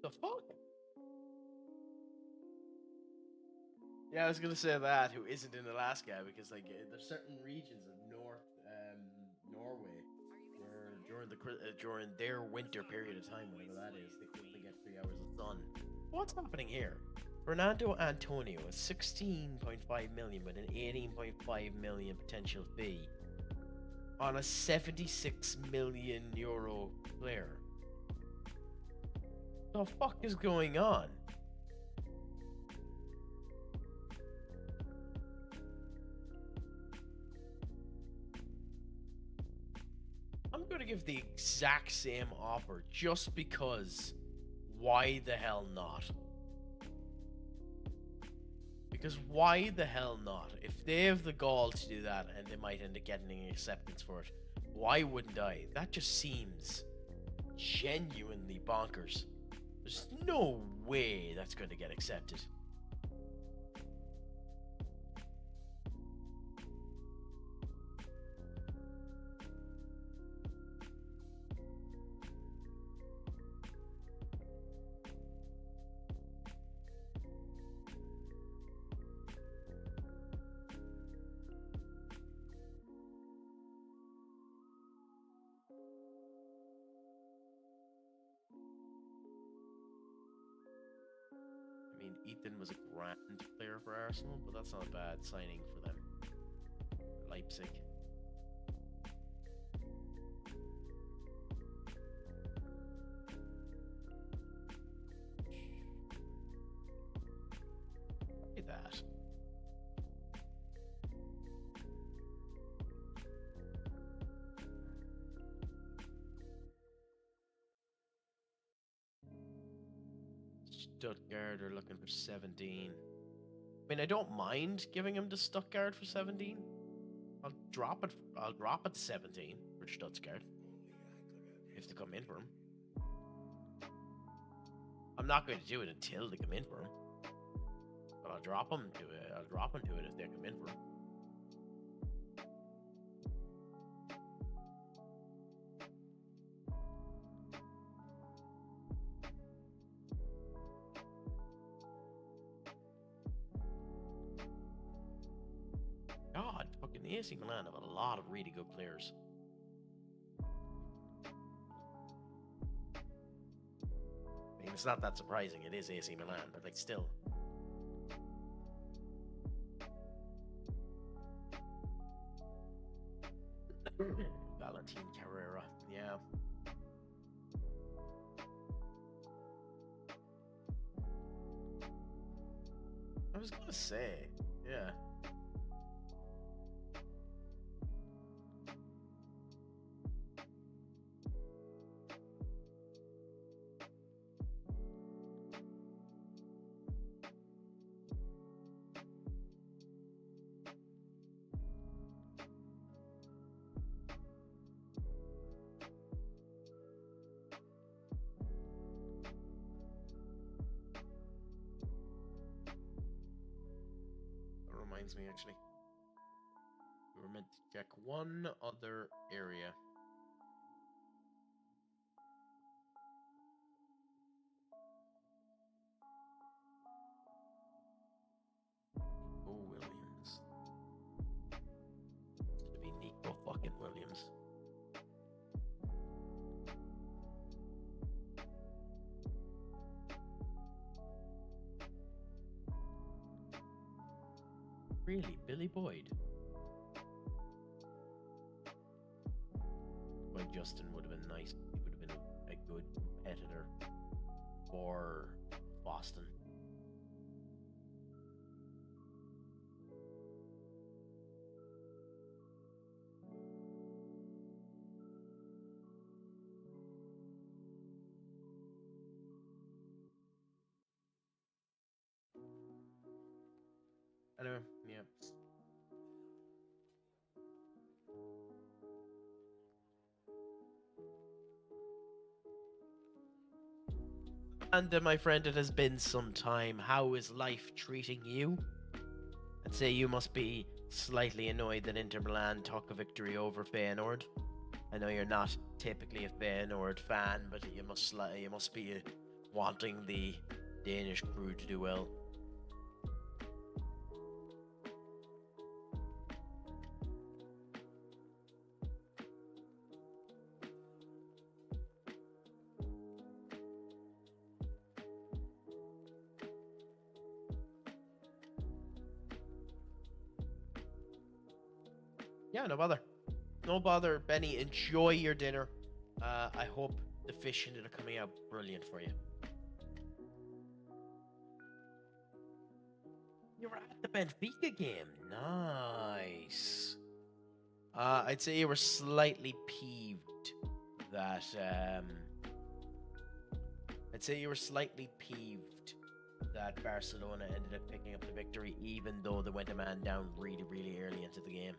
The fuck? Yeah, I was gonna say that. Who isn't in Alaska? Because there's certain regions of North Norway where during their winter period of time, whatever that is, they only get 3 hours of sun. What's happening here? Fernando Antonio is 16.5 million with an 18.5 million potential fee on a 76 million euro player. The fuck is going on? I'm going to give the exact same offer just because. Why the hell not? Because why the hell not? If they have the gall to do that and they might end up getting an acceptance for it, why wouldn't I? That just seems genuinely bonkers. There's no way that's going to get accepted. I mean, Ethan was a grand player for Arsenal, but that's not a bad signing for them. Leipzig. Look at that. Stuttgart are looking for 17. I mean, I don't mind giving him to Stuttgart for 17. I'll drop it. I'll drop it to 17 for Stuttgart if they come in for him. I'm not going to do it until they come in for him, but I'll drop him to it. I'll drop him to it if they come in for him. God, fucking AC Milan have a lot of really good players. I mean, it's not that surprising. It is AC Milan, but like still. Valentin Carrera, yeah. I was gonna say, yeah. Reminds me, actually, we were meant to check one other area. Oh, Williams. To be Nico fucking Williams. Really, Billy Boyd? Well, Justin would have been nice. He would have been a good competitor for Boston. Anyway, yeah. And my friend, it has been some time. How is life treating you? I'd say you must be slightly annoyed that Inter Milan took a victory over Feyenoord. I know you're not typically a Feyenoord fan, but you must be wanting the Danish crew to do well. Yeah, no bother. No bother, Benny. Enjoy your dinner. I hope the fish ended up coming out brilliant for you. You were at the Benfica game. Nice. I'd say you were slightly peeved that. I'd say you were slightly peeved that Barcelona ended up picking up the victory, even though they went a man down really, really early into the game.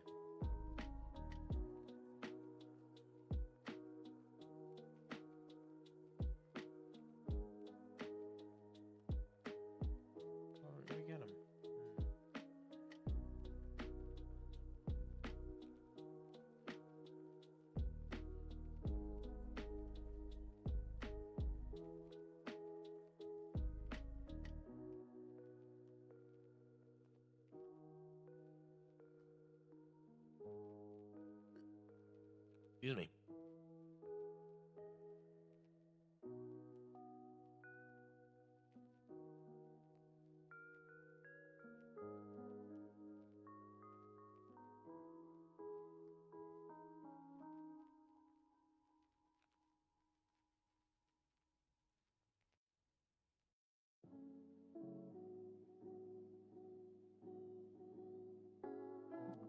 Excuse me.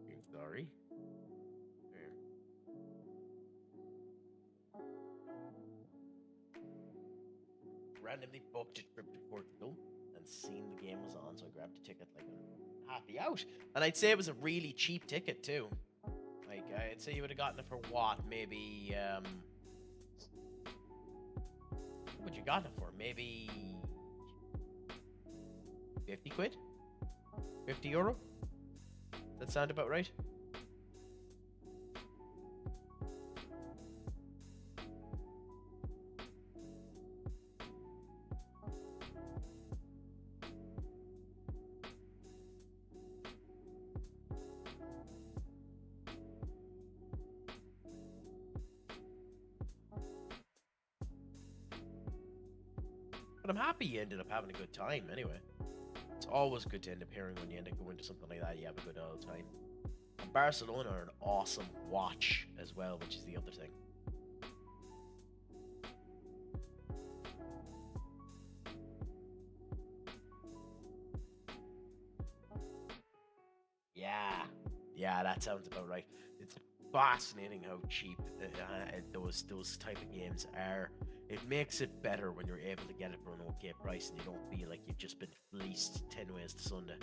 I'm sorry. randomly booked a trip to Portugal and seen the game was on, so I grabbed a ticket. Like, I'm happy out, and I'd say it was a really cheap ticket too. Like, I'd say you would have gotten it for what, maybe what would you gotten it for? Maybe 50 quid, 50 euro. That sound about right? But I'm happy you ended up having a good time anyway. It's always good to end up hearing when you end up going to something like that, you have a good old time. And Barcelona are an awesome watch as well, which is the other thing. Yeah, that sounds about right. It's fascinating how cheap those type of games are. It makes it better when you're able to get it for an okay price and you don't feel like you've just been fleeced 10 ways to Sunday.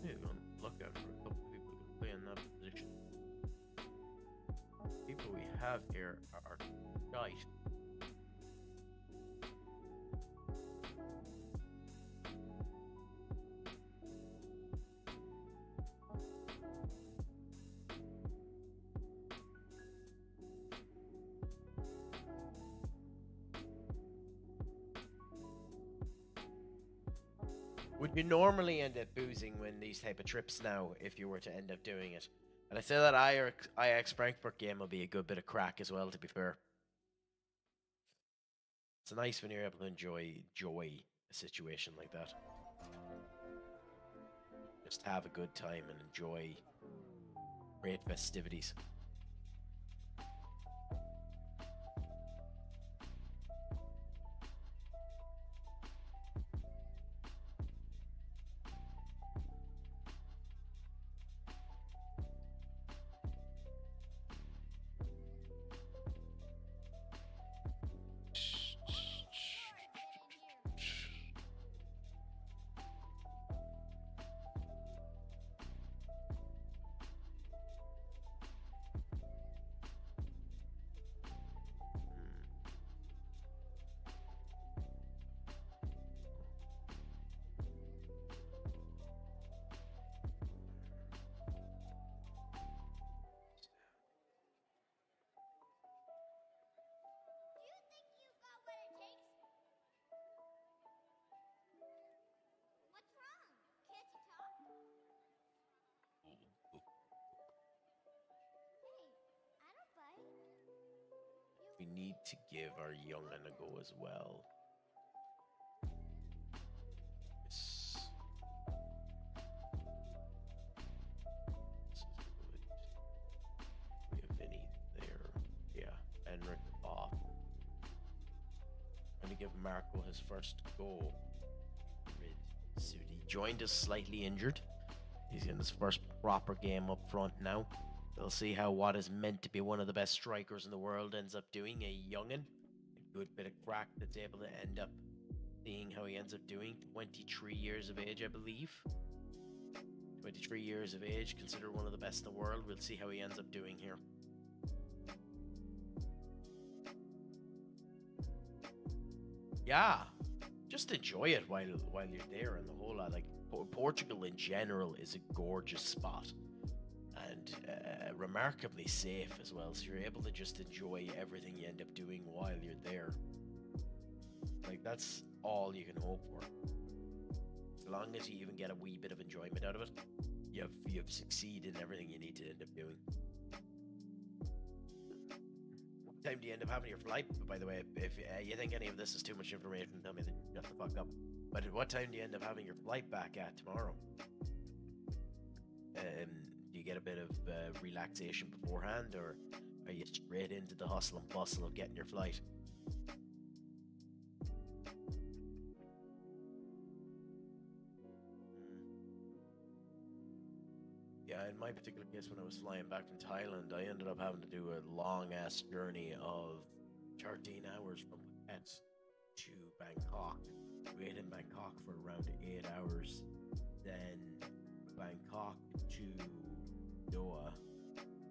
Yeah, go and look out for a couple of people who can play in that position. People we have here are shite. Would you normally end up boozing when these type of trips now if you were to end up doing it? And I say that Ajax Frankfurt game will be a good bit of crack as well, to be fair. It's nice when you're able to enjoy a situation like that. Just have a good time and enjoy great festivities. We need to give our young'un a go as well. This is good. We have Vinny there. Yeah, Enric off. Going to give Marco his first go. Sudi joined us slightly injured. He's in his first proper game up front now. We'll see how what is meant to be one of the best strikers in the world ends up doing. A young'un, a good bit of crack that's able to end up seeing how he ends up doing. 23 years of age, I believe. 23 years of age, considered one of the best in the world. We'll see how he ends up doing here. Yeah, just enjoy it while you're there, and the whole lot. Like, Portugal in general is a gorgeous spot. And remarkably safe as well, so you're able to just enjoy everything you end up doing while you're there. Like, that's all you can hope for. As long as you even get a wee bit of enjoyment out of it, you've succeeded in everything you need to end up doing. What time do you end up having your flight? By the way, if you think any of this is too much information, tell me, then shut the fuck up. But at what time do you end up having your flight back at tomorrow? Do you get a bit of relaxation beforehand, or are you straight into the hustle and bustle of getting your flight? Yeah, in my particular case, when I was flying back from Thailand, I ended up having to do a long-ass journey of 13 hours from Phuket to Bangkok. We ate in Bangkok for around 8 hours, then Bangkok to Doha,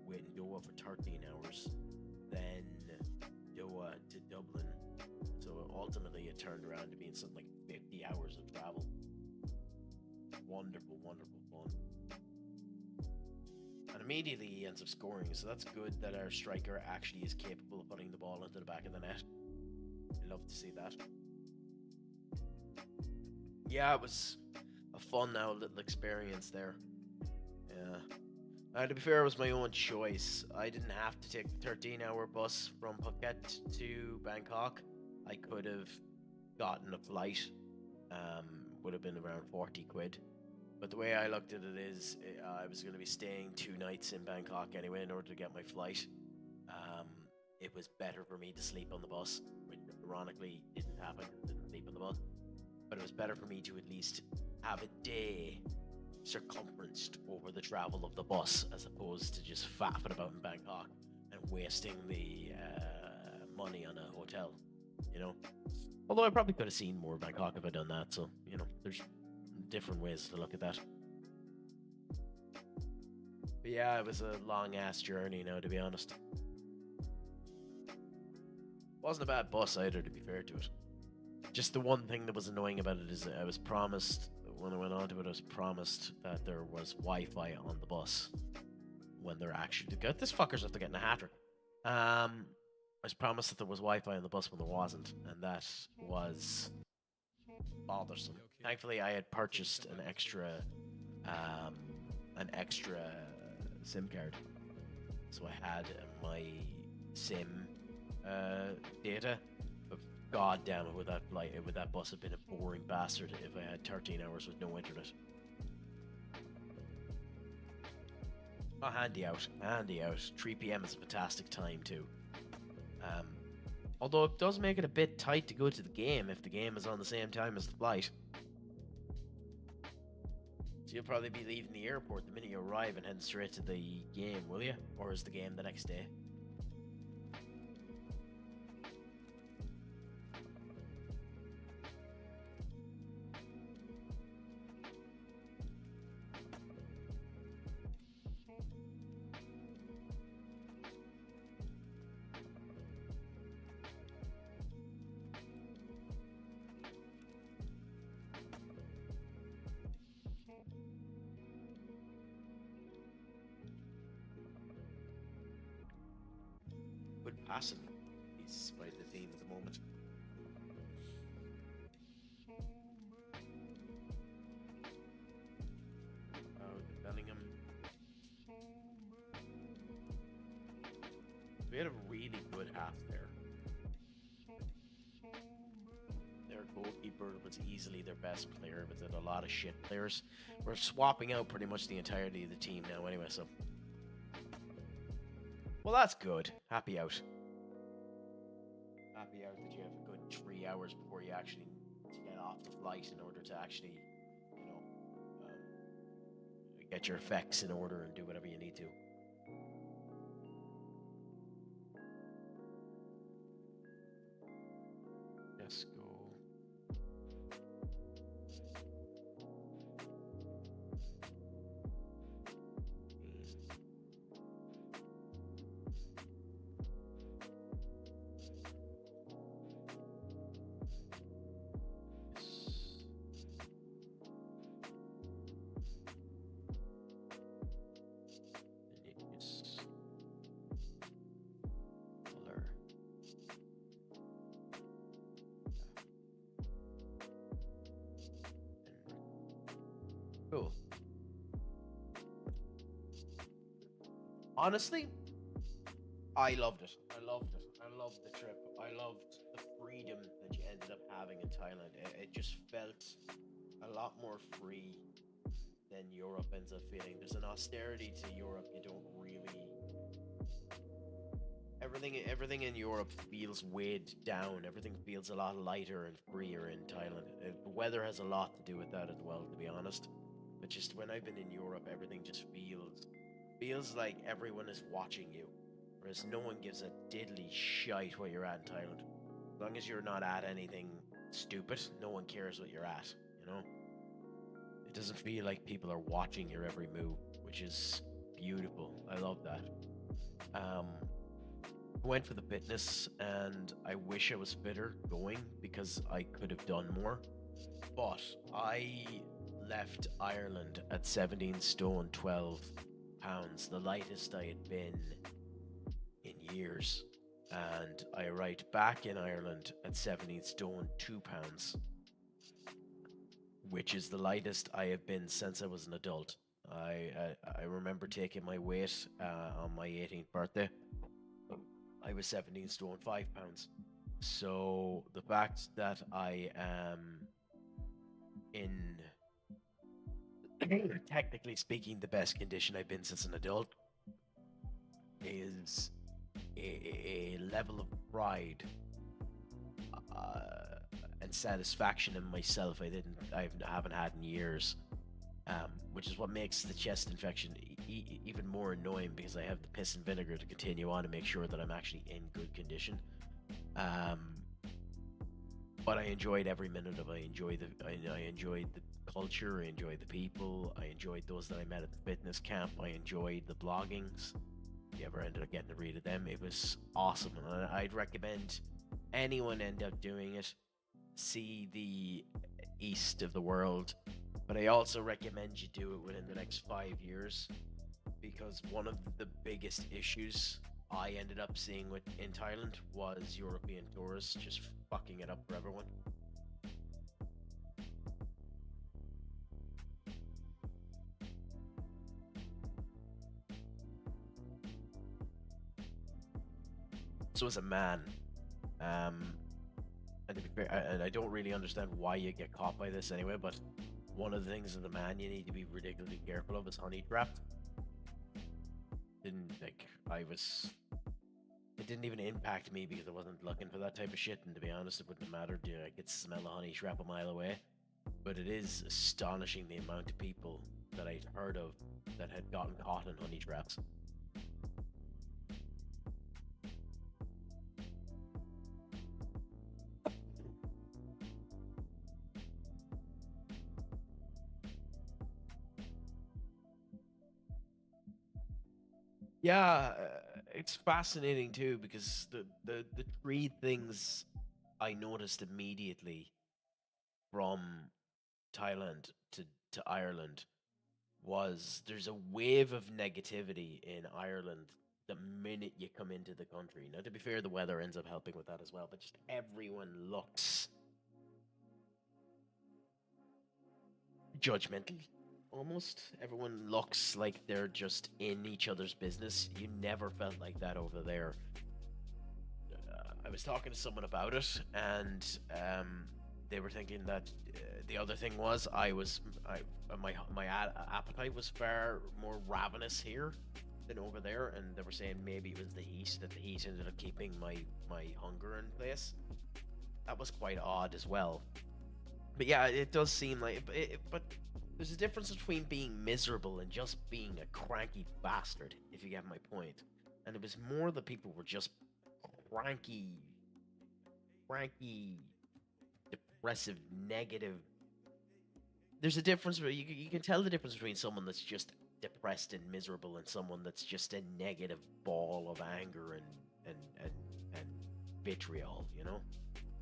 wait in Doha for 13 hours, then Doha to Dublin. So ultimately it turned around to being something like 50 hours of travel. Wonderful, wonderful fun. And immediately he ends up scoring, so that's good that our striker actually is capable of putting the ball into the back of the net. I love to see that. Yeah, it was a fun little experience there. Yeah. To be fair, it was my own choice. I didn't have to take the 13-hour bus from Phuket to Bangkok. I could have gotten a flight. Would have been around 40 quid. But the way I looked at it is, I was going to be staying 2 nights in Bangkok anyway in order to get my flight. It was better for me to sleep on the bus, which ironically didn't happen. Didn't sleep on the bus. But it was better for me to at least have a day circumferenced over the travel of the bus, as opposed to just faffing about in Bangkok and wasting the money on a hotel, you know? Although I probably could have seen more of Bangkok if I'd done that, so, you know, there's different ways to look at that. But yeah, it was a long-ass journey now, to be honest. Wasn't a bad bus either, to be fair to it. Just the one thing that was annoying about it is that I was promised, when I went onto it, I was promised that there was Wi-Fi on the bus. When they're actually... This fucker's after getting a hat-trick. I was promised that there was Wi-Fi on the bus when there wasn't, and that was bothersome. Thankfully, I had purchased an extra SIM card, so I had my SIM data. But god damn it, would that bus have been a boring bastard if I had 13 hours with no internet. Oh, handy out. 3 p.m. is a fantastic time too. Although it does make it a bit tight to go to the game if the game is on the same time as the flight. So you'll probably be leaving the airport the minute you arrive and heading straight to the game, will you? Or is the game the next day? Good passing is by the theme at the moment. Bellingham. We had a really good half there. Their goalkeeper was easily their best player, but then a lot of shit players. We're swapping out pretty much the entirety of the team now anyway, so... Well, that's good. Happy out. Happy out that you have a good 3 hours before you actually get off the flight in order to actually, you know, get your effects in order and do whatever you need to. Let's go. Honestly, I loved it. I loved it. I loved the trip. I loved the freedom that you ended up having in Thailand. It just felt a lot more free than Europe ends up feeling. There's an austerity to Europe you don't really. Everything in Europe feels weighed down. Everything feels a lot lighter and freer in Thailand. The weather has a lot to do with that as well, to be honest. But just when I've been in Europe, everything just feels like everyone is watching you, whereas no one gives a diddly shite where you're at in Thailand. As long as you're not at anything stupid, no one cares what you're at. You know, it doesn't feel like people are watching your every move, which is beautiful. I love that. Went for the fitness, and I wish I was fitter going because I could have done more. But I left Ireland at 17 stone 12 pounds, the lightest I had been in years. And I arrived back in Ireland at 17 stone 2 pounds, which is the lightest I have been since I was an adult. I remember taking my weight on my 18th birthday. I was 17 stone 5 pounds. So the fact that I am in, technically speaking, the best condition I've been since an adult is a level of pride and satisfaction in myself I haven't had in years. Which is what makes the chest infection even more annoying, because I have the piss and vinegar to continue on and make sure that I'm actually in good condition. But I enjoyed every minute of it. I enjoyed the culture. I enjoyed the people. I enjoyed those that I met at the fitness camp. I enjoyed the bloggings. If you ever ended up getting to read of them, it was awesome, and I'd recommend anyone end up doing it. See the east of the world. But I also recommend you do it within the next 5 years, because one of the biggest issues I ended up seeing in Thailand was European tourists just fucking it up for everyone. So as a man, and to be fair, and I don't really understand why you get caught by this anyway, but one of the things as a man you need to be ridiculously careful of is honey trap. It didn't even impact me because I wasn't looking for that type of shit, and to be honest, it wouldn't have mattered. I could smell a honey trap a mile away. But it is astonishing the amount of people that I'd heard of that had gotten caught in honey traps. Yeah, it's fascinating too, because the three things I noticed immediately from Thailand to Ireland was there's a wave of negativity in Ireland the minute you come into the country. Now, to be fair, the weather ends up helping with that as well, but just everyone looks judgmental. Almost everyone looks like they're just in each other's business. You never felt like that over there. I was talking to someone about it, and they were thinking that the other thing was my appetite was far more ravenous here than over there, and they were saying maybe it was the heat, that the heat ended up keeping my hunger in place. That was quite odd as well. But yeah, it does seem like, but there's a difference between being miserable and just being a cranky bastard, if you get my point. And it was more that people were just cranky, depressive, negative. There's a difference where you can tell the difference between someone that's just depressed and miserable and someone that's just a negative ball of anger and vitriol, you know?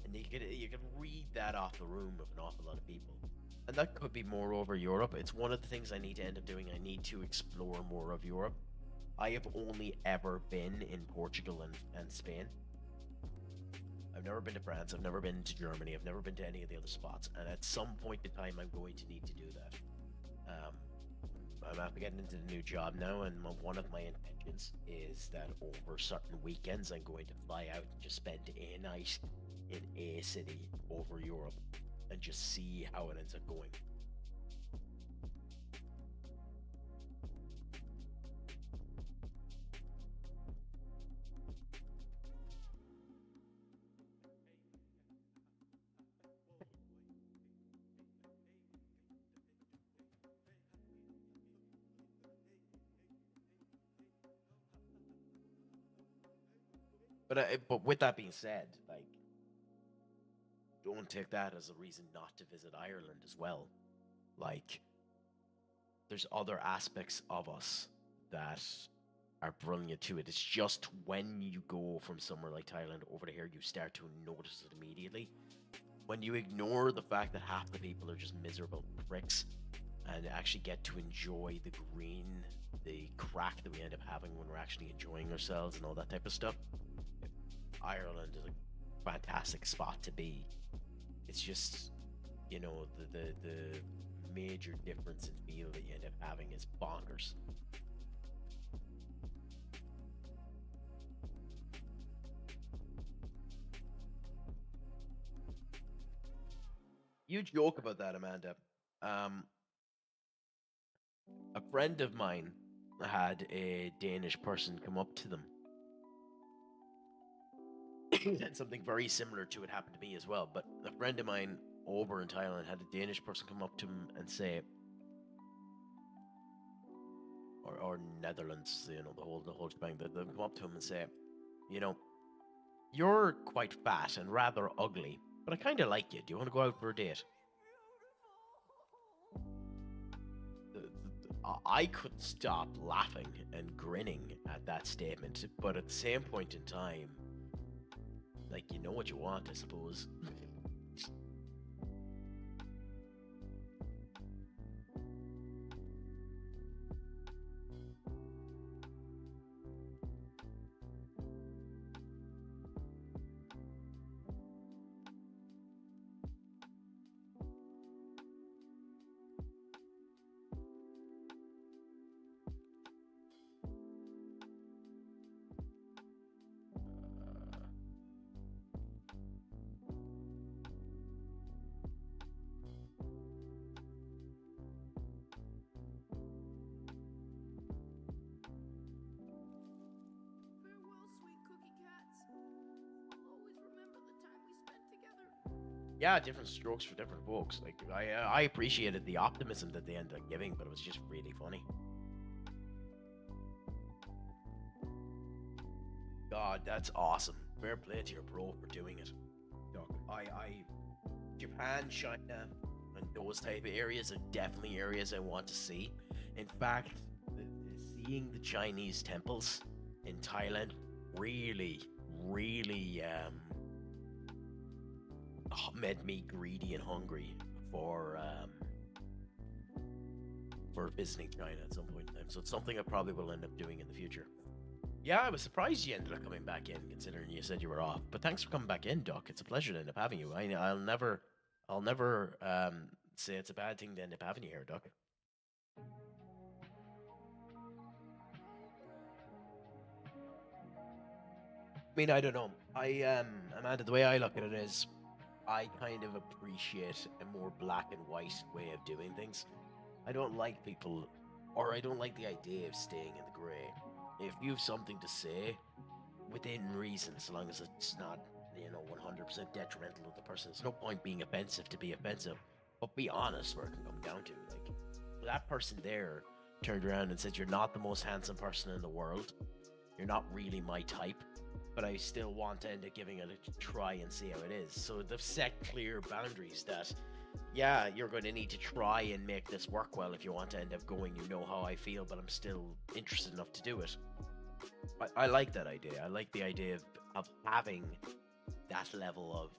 And you can read that off the room of an awful lot of people. And that could be more over Europe. It's one of the things I need to end up doing. I need to explore more of Europe. I have only ever been in Portugal and Spain. I've never been to France. I've never been to Germany. I've never been to any of the other spots. And at some point in time, I'm going to need to do that. I'm after getting into the new job now, and one of my intentions is that over certain weekends I'm going to fly out and just spend a night in a city over Europe and just see how it ends up going. But with that being said, like, don't take that as a reason not to visit Ireland as well. Like, there's other aspects of us that are brilliant to it. It's just when you go from somewhere like Thailand over to here, you start to notice it immediately. When you ignore the fact that half the people are just miserable pricks and actually get to enjoy the green, the crack that we end up having when we're actually enjoying ourselves and all that type of stuff, Ireland is a fantastic spot to be. It's just, the major difference in feel that you end up having is bonkers. You joke about that, Amanda. Um, a friend of mine had a Danish person come up to them. And something very similar to it happened to me as well. But a friend of mine over in Thailand had a Danish person come up to him and say, or Netherlands, the whole shebang, they come up to him and say, you know, you're quite fat and rather ugly, but I kind of like you. Do you want to go out for a date? I couldn't stop laughing and grinning at that statement, but at the same point in time, like, you know what you want, I suppose. Yeah, different strokes for different folks. Like, I appreciated the optimism that they ended up giving, but it was just really funny. God, that's awesome. Fair play to your bro for doing it. Doc, Japan, China, and those type of areas are definitely areas I want to see. In fact, seeing the Chinese temples in Thailand really, really made me greedy and hungry for visiting China at some point in time. So it's something I probably will end up doing in the future. Yeah, I was surprised you ended up coming back in, considering you said you were off. But thanks for coming back in, Doc. It's a pleasure to end up having you. I'll never say it's a bad thing to end up having you here, Doc. I mean, I don't know. Amanda, the way I look at it is, I kind of appreciate a more black and white way of doing things. I don't like people, or I don't like the idea of staying in the grey. If you have something to say, within reason, so long as it's not, 100% detrimental to the person, there's no point being offensive to be offensive. But be honest where it can come down to. Like, that person there turned around and said, "You're not the most handsome person in the world. You're not really my type, but I still want to end up giving it a try and see how it is." So they've set clear boundaries that, yeah, you're going to need to try and make this work well if you want to end up going. You know how I feel, but I'm still interested enough to do it. I like that idea. I like the idea of having that level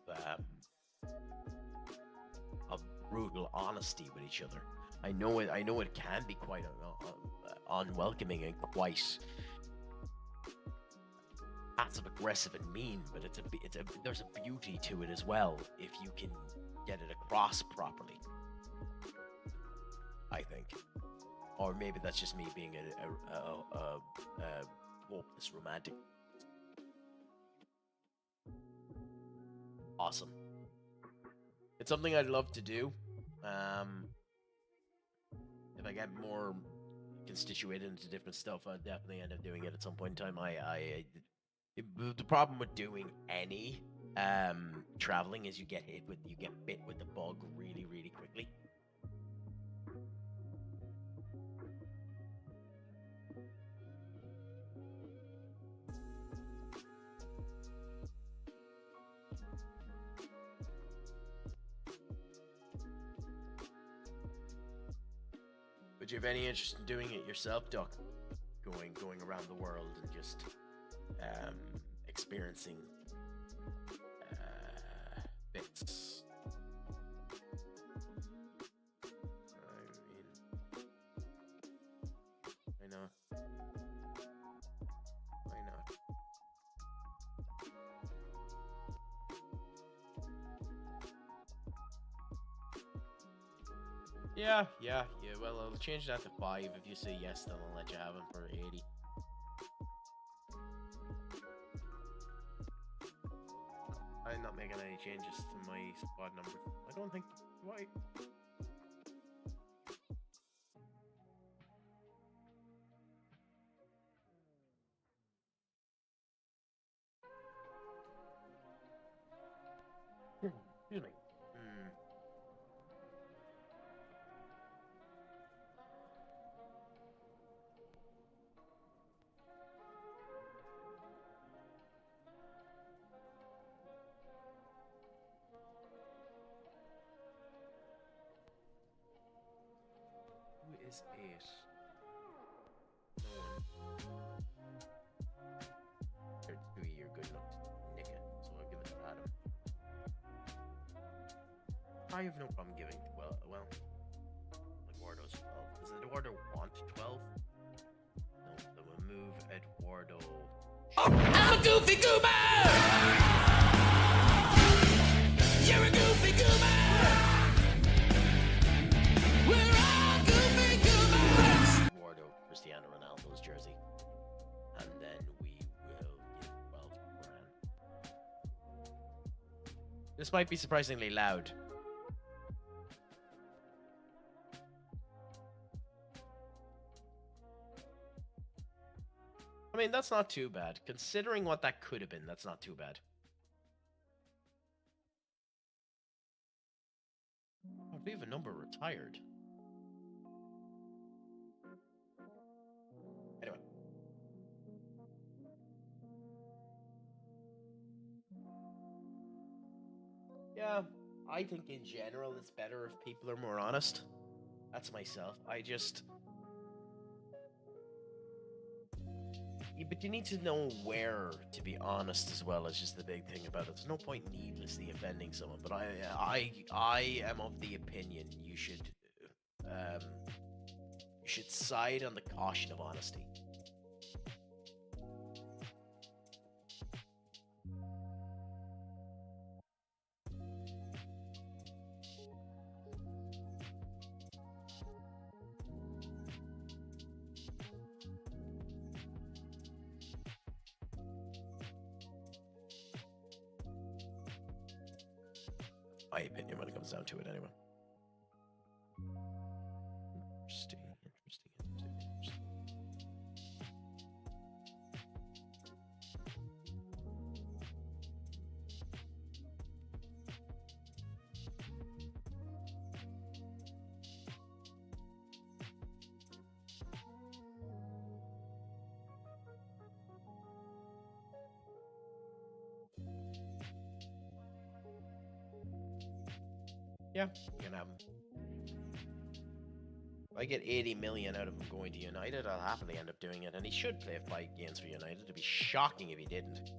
of brutal honesty with each other. I know it can be quite unwelcoming and quite passive aggressive and mean, but there's a beauty to it as well if you can get it across properly, I think. Or maybe that's just me being a hopeless romantic. Awesome. It's something I'd love to do. If I get more constituted into different stuff, I'll definitely end up doing it at some point in time. The problem with doing any traveling is you get bit with the bug really, really quickly. Would you have any interest in doing it yourself, Duck? Going around the world and just experiencing bits. I know. Why not? Yeah. Well, I'll change that to 5. If you say yes, then I'll let you have him for 80. I'm not making any changes to my squad numbers. I don't think. Why? Excuse me. Who is 8? No one. 33, you're good enough to nick it, so I'll give it to Adam. I have no problem giving, well, Eduardo's 12. Does Eduardo want 12? No, then we'll move Eduardo. I'm a goofy goober! You're a goofy goober! We're all goofy goobers! Eduardo, Cristiano Ronaldo's jersey. And then we will give 12 grand. This might be surprisingly loud. I mean, that's not too bad. Considering what that could have been, that's not too bad. Oh, we have a number retired. Anyway. Yeah, I think in general it's better if people are more honest. That's myself. But you need to know where to be honest as well. Is just the big thing about it. There's no point needlessly offending someone. But I am of the opinion you should side on the caution of honesty. My opinion when it comes down to it, anyway. Interesting. Yeah, you can have him. If I get 80 million out of him going to United, I'll happily end up doing it. And he should play 5 games for United. It'd be shocking if he didn't.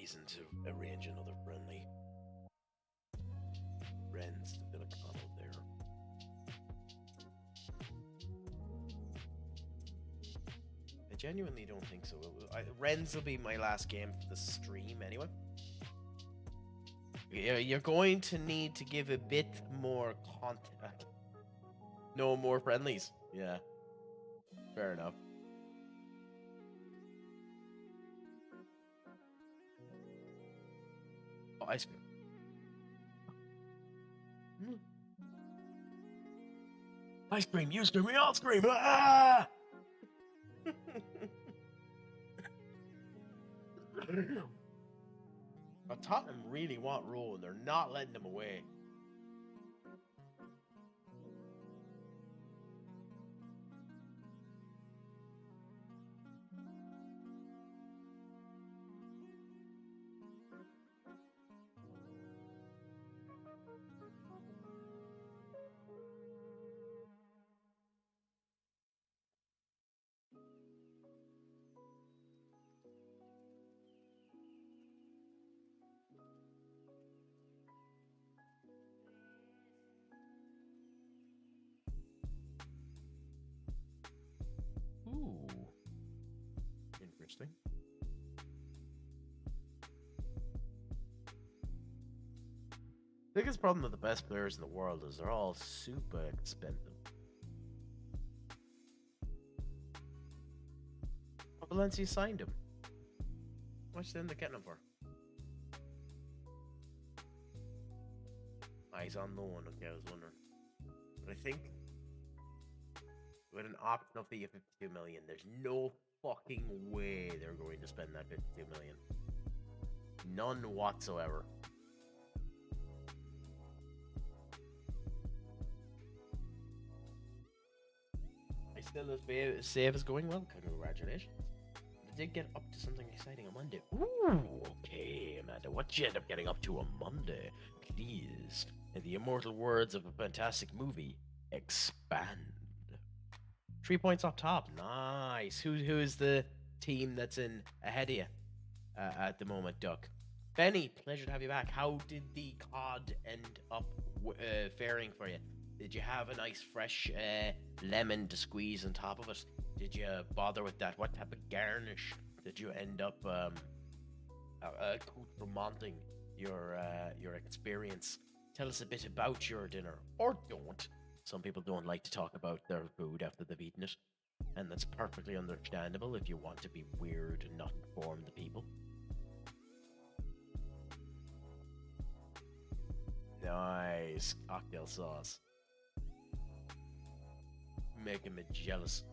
reason to arrange another friendly. Ren's the bit of Connell there. I genuinely don't think so. Ren's will be my last game for the stream anyway. You're going to need to give a bit more content. No more friendlies. Yeah. Fair enough. Oh, ice cream. Ice cream, you scream, we all scream. Ah! But Tottenham really want Rowe, and they're not letting him away. Ooh. Interesting. Biggest problem with the best players in the world is they're all super expensive. Valencia signed him. How much did they end up getting him for? He's on loan. Okay, I was wondering. But I think with an optional fee of 52 million, there's no fucking way they're going to spend that 52 million. None whatsoever. I still save is going well. Congratulations. I did get up to something exciting on Monday. Ooh, okay, Amanda. What you end up getting up to on Monday? Please, in the immortal words of a fantastic movie, expand. 3 points up top. Nice. Who is the team that's in ahead of you at the moment, Duck? Benny, pleasure to have you back. How did the COD end up faring for you? Did you have a nice fresh lemon to squeeze on top of it? Did you bother with that? What type of garnish did you end up remonting your experience? Tell us a bit about your dinner, or don't. Some people don't like to talk about their food after they've eaten it, and that's perfectly understandable if you want to be weird and not inform the people. Nice cocktail sauce. Making me jealous.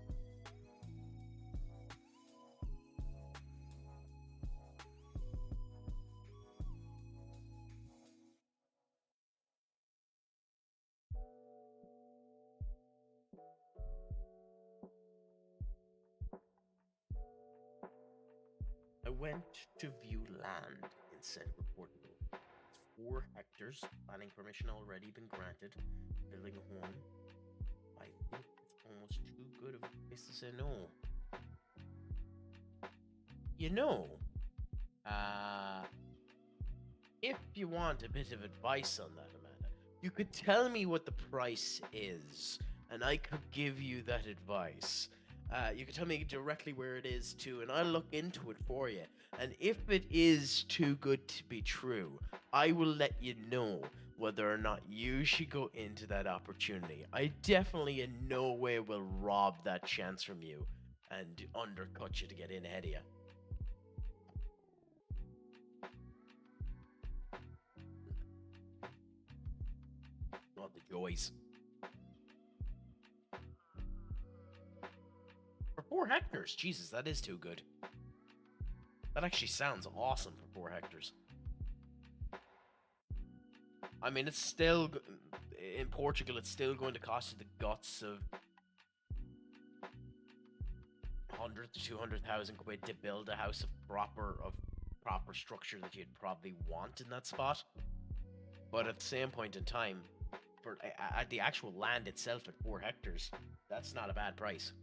I went to view land in central Portugal. It's 4 hectares. Planning permission already been granted. Building a home. I think it's almost too good of a place to say no. You know, if you want a bit of advice on that, Amanda, you could tell me what the price is, and I could give you that advice. You could tell me directly where it is too, and I'll look into it for you. And if it is too good to be true, I will let you know whether or not you should go into that opportunity. I definitely in no way will rob that chance from you and undercut you to get in ahead of you. Not the joys. For 4 hectares, Jesus, that is too good. That actually sounds awesome for 4 hectares. I mean, it's still, in Portugal, it's still going to cost you the guts of 100 to 200,000 quid to build a house of proper structure that you'd probably want in that spot. But at the same point in time, for at the actual land itself at 4 hectares, that's not a bad price.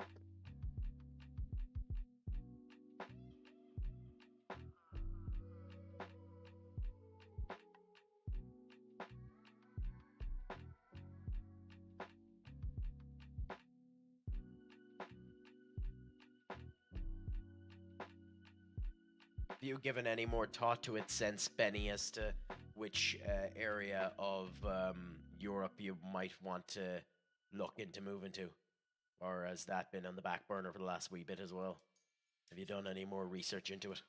you given any more thought to it since, Benny, as to which area of Europe you might want to look into moving to? Or has that been on the back burner for the last wee bit as well? Have you done any more research into it?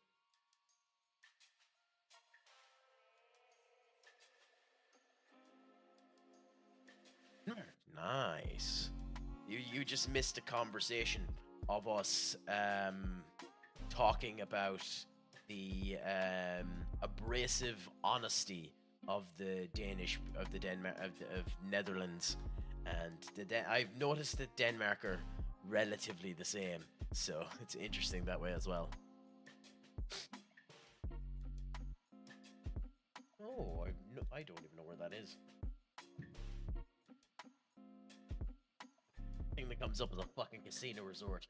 Nice. You just missed a conversation of us talking about the abrasive honesty of the Denmark of Netherlands, and I've noticed that Denmark are relatively the same, so it's interesting that way as well. Oh, I don't even know where that is. Thing that comes up as a fucking casino resort.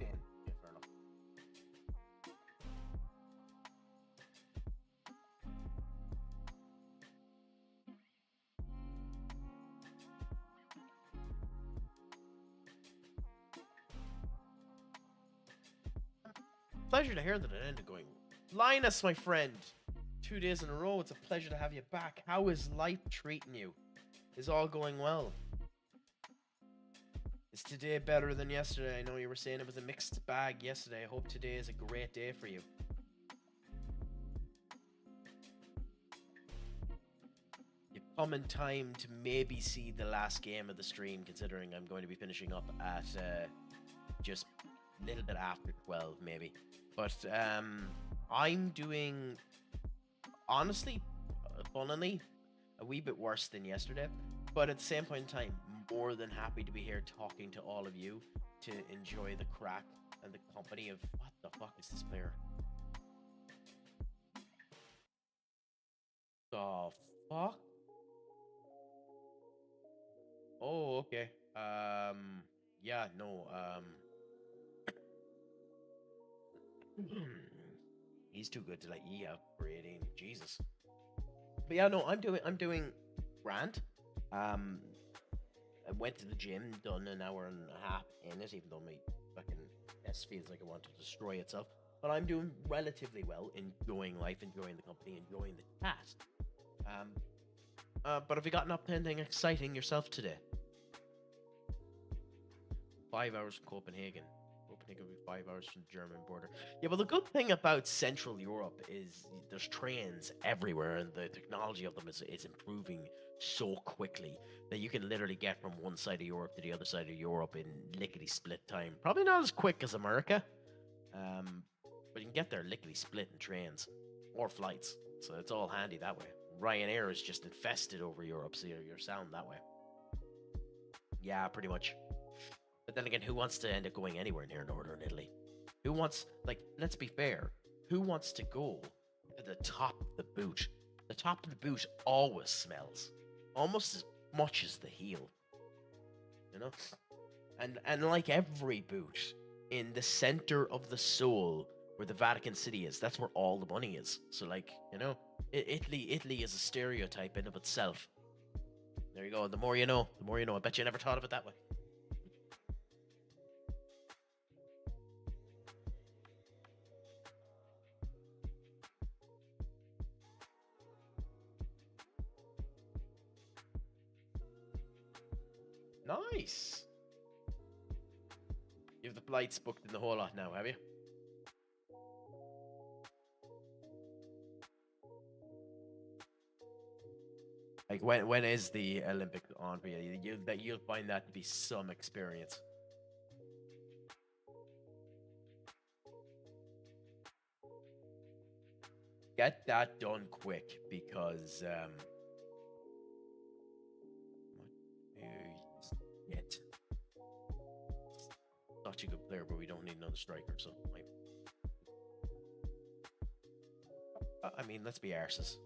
Yeah, fair enough. Pleasure to hear that it ended going. Linus, my friend, 2 days in a row. It's a pleasure to have you back. How is life treating you? Is all going well? Is today better than yesterday? I know you were saying it was a mixed bag yesterday. I hope today is a great day for you. You've come in time to maybe see the last game of the stream, considering I'm going to be finishing up at just a little bit after 12, maybe. But I'm doing, honestly, funnily, a wee bit worse than yesterday. But at the same point in time, more than happy to be here talking to all of you to enjoy the crack and the company of what the fuck is this player? The fuck? Oh, okay. Yeah, no. He's too good to let ye out for 18. Jesus. But yeah, no, I'm doing grand. I went to the gym, done an hour and a half in it, even though my fucking S feels like I want to destroy itself. But I'm doing relatively well, enjoying life, enjoying the company, enjoying the chat. But have you gotten up to anything exciting yourself today? 5 hours from Copenhagen. Copenhagen will be 5 hours from the German border. Yeah, but the good thing about Central Europe is there's trains everywhere, and the technology of them is improving so quickly that you can literally get from one side of Europe to the other side of Europe in lickety split time. Probably not as quick as America, but you can get there lickety split in trains or flights. So it's all handy that way. Ryanair is just infested over Europe, so you're sound that way. Yeah, pretty much. But then again, who wants to end up going anywhere near Northern Italy? Who wants, like, let's be fair, who wants to go to the top of the boot? The top of the boot always smells, almost as much as the heel. You know? And like every boot, in the center of the soul, where the Vatican City is, that's where all the money is. So, like, you know, Italy is a stereotype in of itself. There you go. The more you know, the more you know. I bet you never thought of it that way. Nice. You have the flights booked in the whole lot now, have you? Like when is the Olympic on for you? You'll find that to be some experience. Get that done quick because yet such a good player, but we don't need another striker. So I mean, let's be arses.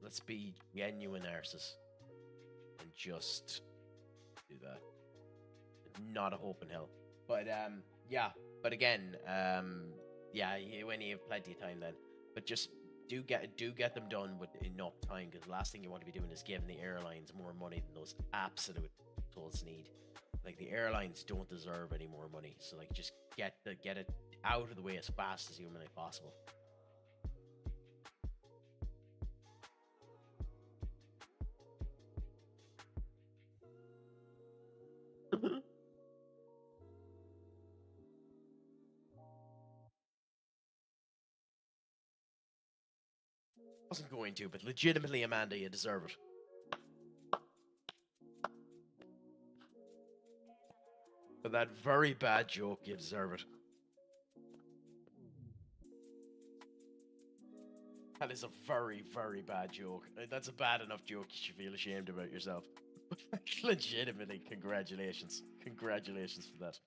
Let's be genuine arses and just do that. Not a hope in hell. But yeah. But again, yeah, when you have plenty of time, then but just do get them done with enough time, because the last thing you want to be doing is giving the airlines more money than those absolute tools need. Like, the airlines don't deserve any more money, so like just get it out of the way as fast as humanly possible. Wasn't going to, but legitimately, Amanda, you deserve it. For that very bad joke, you deserve it. That is a very, very bad joke. That's a bad enough joke you should feel ashamed about yourself. Legitimately, congratulations. Congratulations for that.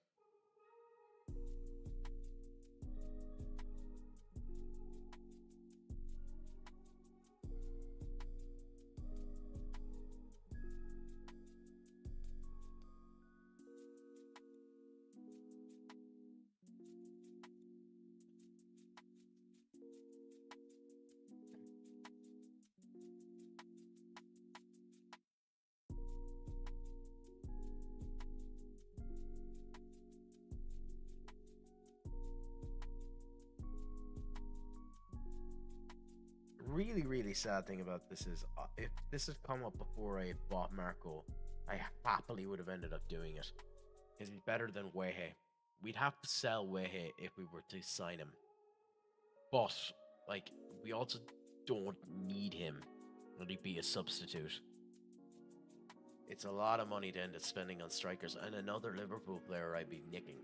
Really, really sad thing about this is, if this had come up before I bought Marco, I happily would have ended up doing it. Because he's better than Wehe. We'd have to sell Wehe if we were to sign him. But, like, we also don't need him. Would he be a substitute? It's a lot of money to end up spending on strikers, and another Liverpool player I'd be nicking.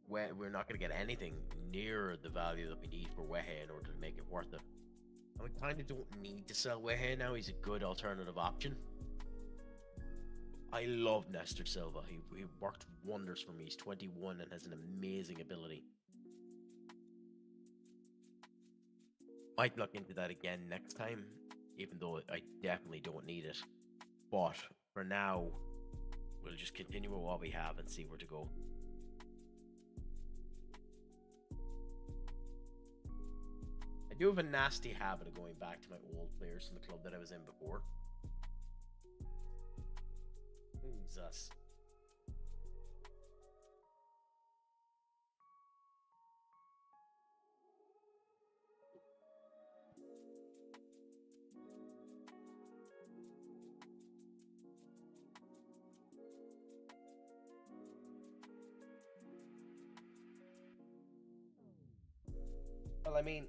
We're not going to get anything near the value that we need for Wehe in order to make it worth it. And we kind of don't need to sell Wehe now. He's a good alternative option. I love Nestor Silva. He worked wonders for me. He's 21 and has an amazing ability. Might look into that again next time, even though I definitely don't need it. But for now, we'll just continue with what we have and see where to go. I do have a nasty habit of going back to my old players from the club that I was in before. Jesus. Well, I mean,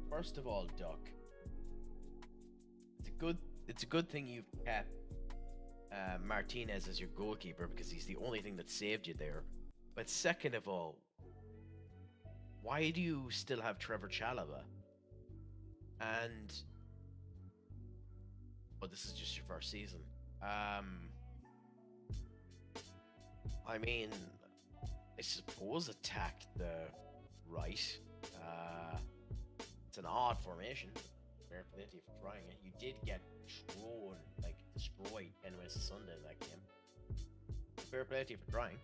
first of all, Duck, it's a good thing you've kept Martinez as your goalkeeper, because he's the only thing that saved you there. But second of all, why do you still have Trevor Chalobah? And this is just your first season. I mean, I suppose attack the right. It's an odd formation. Fair play to you for trying it. You did get thrown, like, destroyed 10 minutes to Sunday in that game. Fair play to you for trying.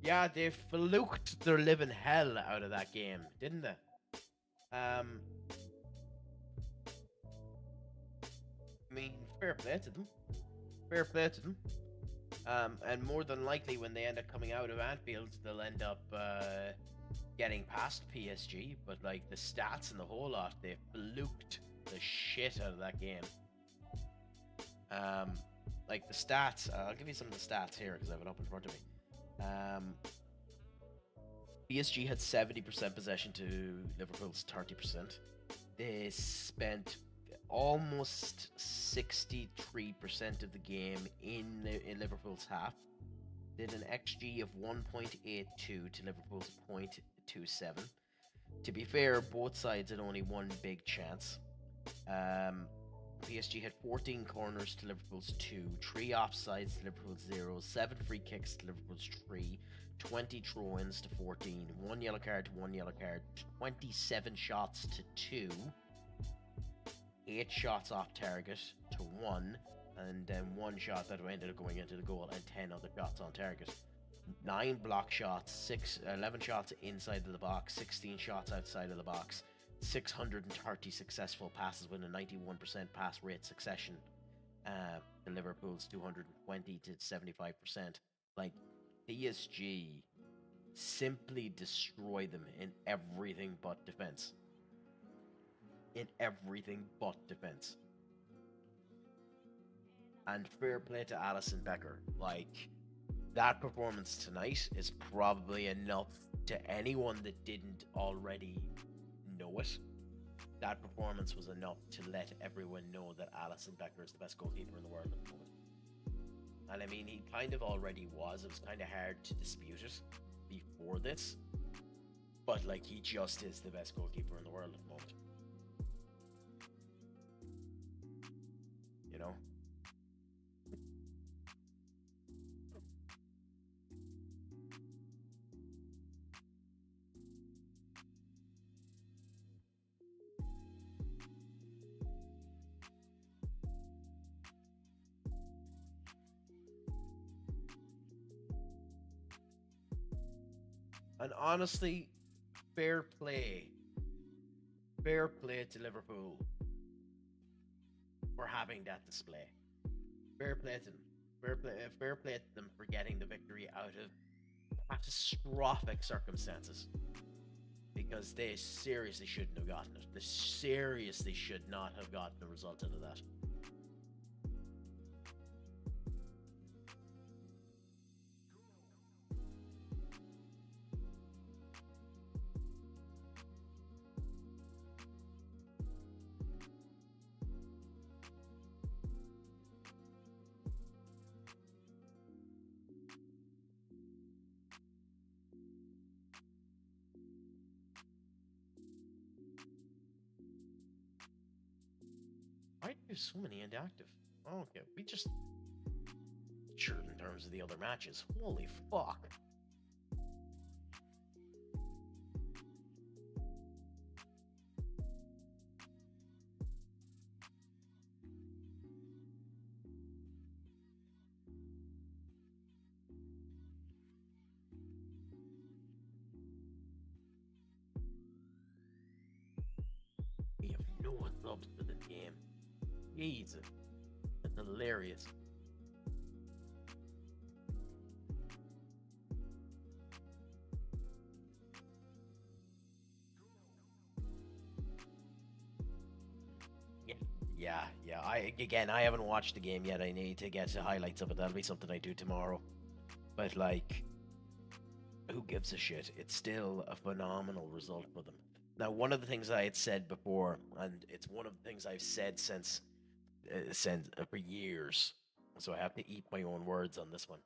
Yeah, they fluked their living hell out of that game, didn't they? I mean, fair play to them. Fair play to them. And more than likely, when they end up coming out of Anfield, they'll end up getting past PSG. But like, the stats and the whole lot, they fluked the shit out of that game. Like the stats, I'll give you some of the stats here because I have it up in front of me. PSG had 70% possession to Liverpool's 30%. They spent almost 63% of the game in Liverpool's half. Did an XG of 1.82 to Liverpool's 0.27. To be fair, both sides had only one big chance. PSG had 14 corners to Liverpool's 2, 3 offsides to Liverpool's 0, 7 free kicks to Liverpool's 3, 20 throw-ins to 14, 1 yellow card to 1 yellow card, 27 shots to 2, 8 shots off target to 1, and then 1 shot that ended up going into the goal, and 10 other shots on target. 9 block shots, 11 shots inside of the box, 16 shots outside of the box, 630 successful passes with a 91% pass rate succession. The Liverpool's 220 to 75%. Like, PSG simply destroy them in everything but defense. In everything but defense. And fair play to Alisson Becker. Like, that performance tonight is probably enough to anyone that didn't already know it. That performance was enough to let everyone know that Alisson Becker is the best goalkeeper in the world at the moment. And I mean, he kind of already was. It was kind of hard to dispute it before this. But, like, he just is the best goalkeeper in the world at the moment. You know? And honestly, fair play. Fair play to Liverpool for having that display. Fair play to them. Fair play to them for getting the victory out of catastrophic circumstances. Because they seriously shouldn't have gotten it. They seriously should not have gotten the result out of that. Why do you have so many inactive? Oh, okay, we just... Sure, in terms of the other matches. Holy fuck. We have no subs to the game. Jesus. That's hilarious. Yeah. I haven't watched the game yet. I need to get the highlights of it. That'll be something I do tomorrow. But, like, who gives a shit? It's still a phenomenal result for them. Now, one of the things I had said before, and it's one of the things I've said since for years, so I have to eat my own words on this one.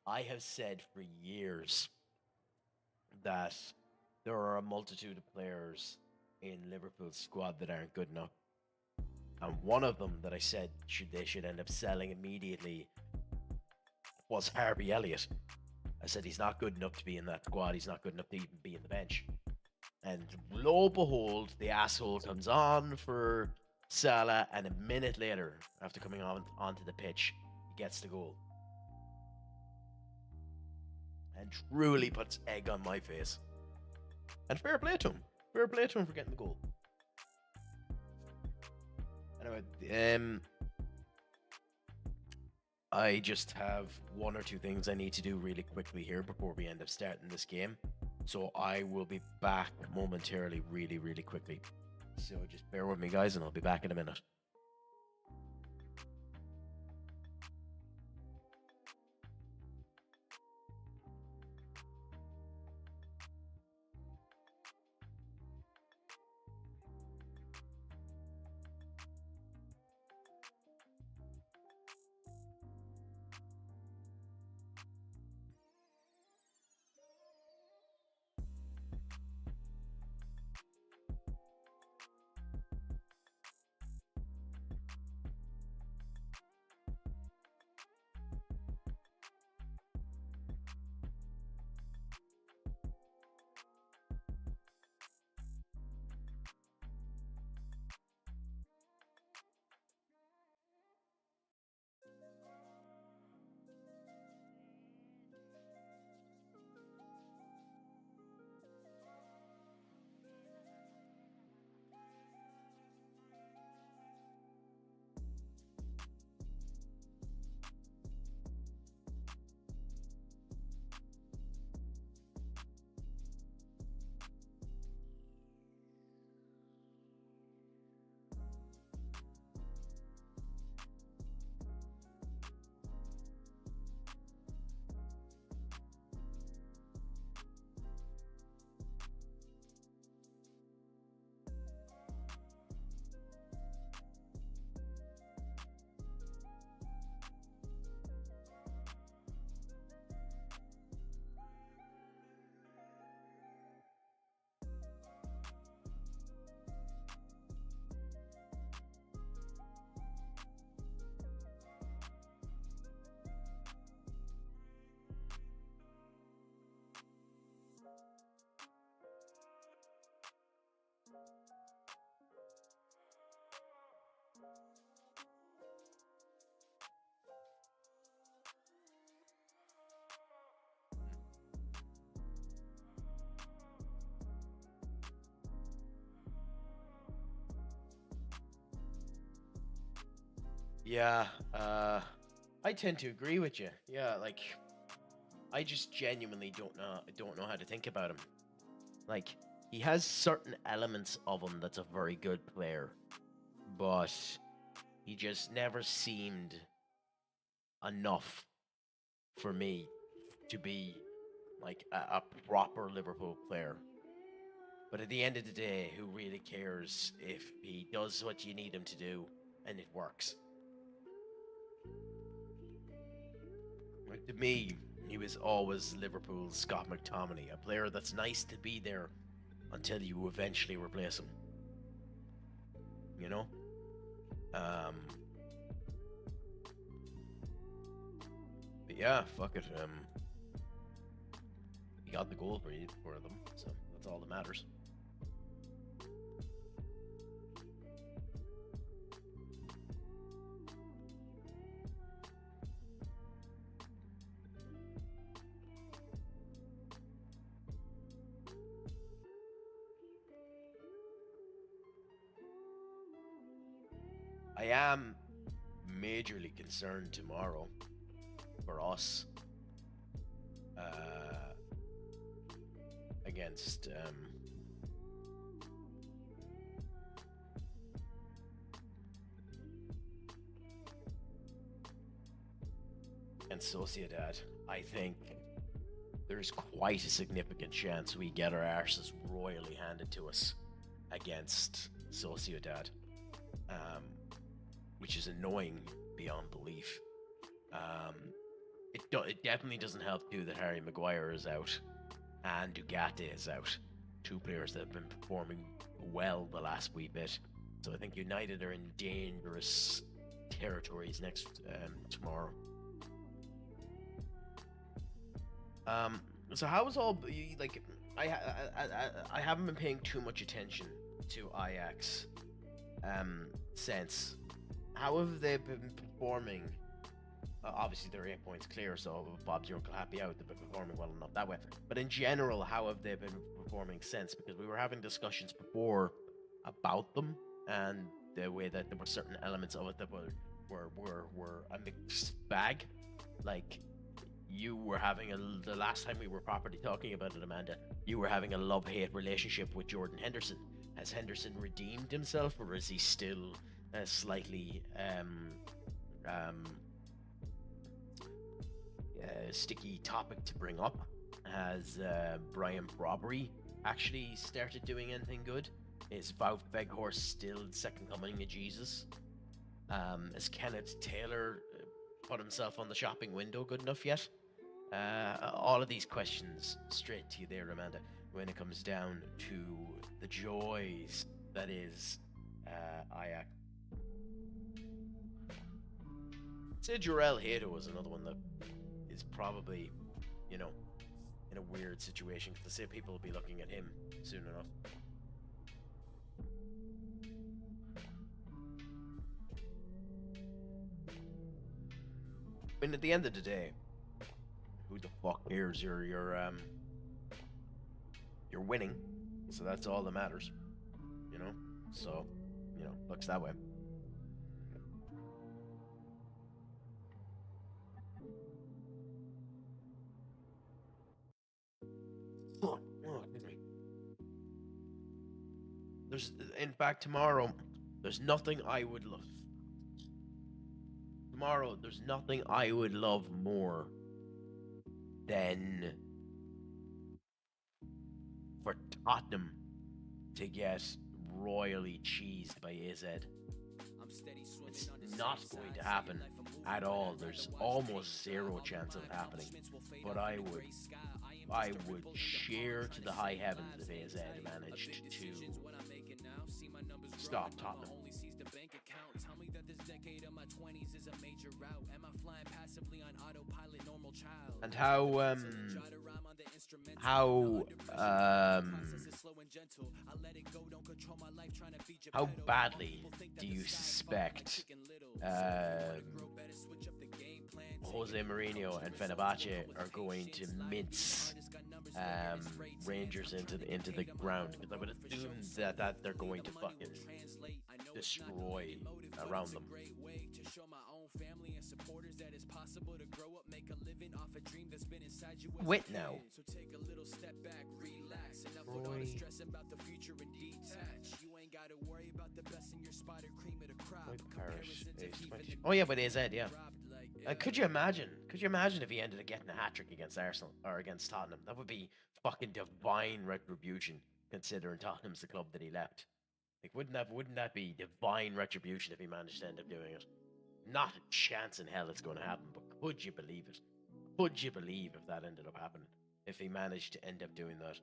I have said for years that there are a multitude of players in Liverpool's squad that aren't good enough. And one of them that I said they should end up selling immediately was Harvey Elliott. I said he's not good enough to be in that squad. He's not good enough to even be in the bench. And lo and behold, the asshole comes on for Salah, and a minute later, after coming onto the pitch, he gets the goal. And truly puts egg on my face. And fair play to him. Fair play to him for getting the goal. Anyway, I just have one or two things I need to do really quickly here before we end up starting this game. So I will be back momentarily really, really quickly. So just bear with me, guys, and I'll be back in a minute. Yeah, I tend to agree with you. Yeah, like I just genuinely don't know how to think about him. Like he has certain elements of him that's a very good player, but he just never seemed enough for me to be like a proper Liverpool player. But at the end of the day, who really cares if he does what you need him to do and it works? Like to me, he was always Liverpool's Scott McTominay, a player that's nice to be there until you eventually replace him. You know? But yeah, fuck it. He got the goal for them, so that's all that matters. I am majorly concerned tomorrow for us against Sociedad. I think there's quite a significant chance we get our arses royally handed to us against Sociedad, which is annoying beyond belief. It definitely doesn't help too that Harry Maguire is out and Ugarte is out. Two players that have been performing well the last wee bit. So I think United are in dangerous territories next tomorrow. So how is all like I haven't been paying too much attention to Ajax since. How have they been performing? Obviously, they're 8 points clear, so Bob's your uncle happy out. They've been performing well enough that way. But in general, how have they been performing since? Because we were having discussions before about them and the way that there were certain elements of it that were a mixed bag. Like you were having the last time we were properly talking about it, Amanda, you were having a love-hate relationship with Jordan Henderson. Has Henderson redeemed himself, or is he still slightly sticky topic to bring up? Has Brian Brobbery actually started doing anything good? Is Wout Weghorst still the second coming of Jesus? Has Kenneth Taylor put himself on the shopping window good enough yet? All of these questions straight to you there, Amanda, when it comes down to the joys that is Ajax. Say Jarell Hato was another one that is probably, in a weird situation, because I say people will be looking at him soon enough. I mean, at the end of the day, who the fuck cares? You're winning, so that's all that matters, So, looks that way. Oh, excuse me. In fact, tomorrow, there's nothing I would love. Tomorrow, there's nothing I would love more than for Tottenham to get royally cheesed by AZ. It's not going to happen at all. There's almost zero chance of it happening. But I would share to the high heavens if AZ managed to stop Tottenham. And how badly do you suspect Jose Mourinho and Fenerbahce are going to mince Rangers into the ground? Because I would assume that they're going to fucking destroy around them. Wit now. So take a little step back, relax, enough with all the stress about the future and detach. You ain't gotta worry about the best in your spider cream of the crop. Oh yeah, but AZ, yeah. Could you imagine? Could you imagine if he ended up getting a hat trick against Arsenal or against Tottenham? That would be fucking divine retribution, considering Tottenham's the club that he left. Like, wouldn't that be divine retribution if he managed to end up doing it? Not a chance in hell it's going to happen, but could you believe it? Could you believe if that ended up happening? If he managed to end up doing that?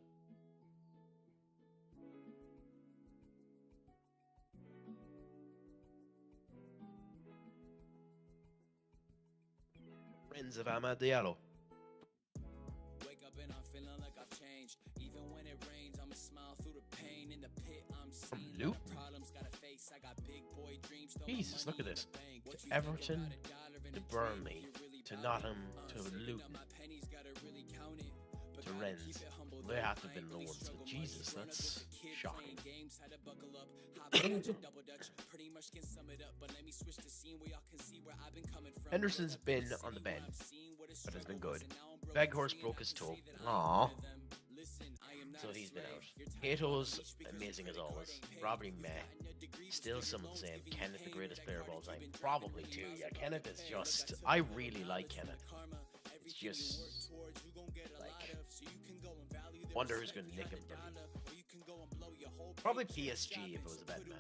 Friends of Amad Diallo. Wake up and I'm feeling like I've changed. Even when it rains, I'ma smile through the pain in the pit. I'm seeing Luton. problems, got a face. I got big boy dreams. Jesus, look at this. To Everton, to Burnley, to Nottingham, to Luton, to Rennes. They have to have been the ones, but Jesus, that's shocking. Henderson's been on the bench, but has been good. Weghorst broke his toe. Aww. So he's been out. Cato's amazing as always. Robbie meh. Still some of the same. Kenneth, the greatest player of all time. Probably too. Yeah, Kenneth is just... I really like Kenneth. It's just... like... wonder who's going to nick him from me. Probably PSG if it was a bad man.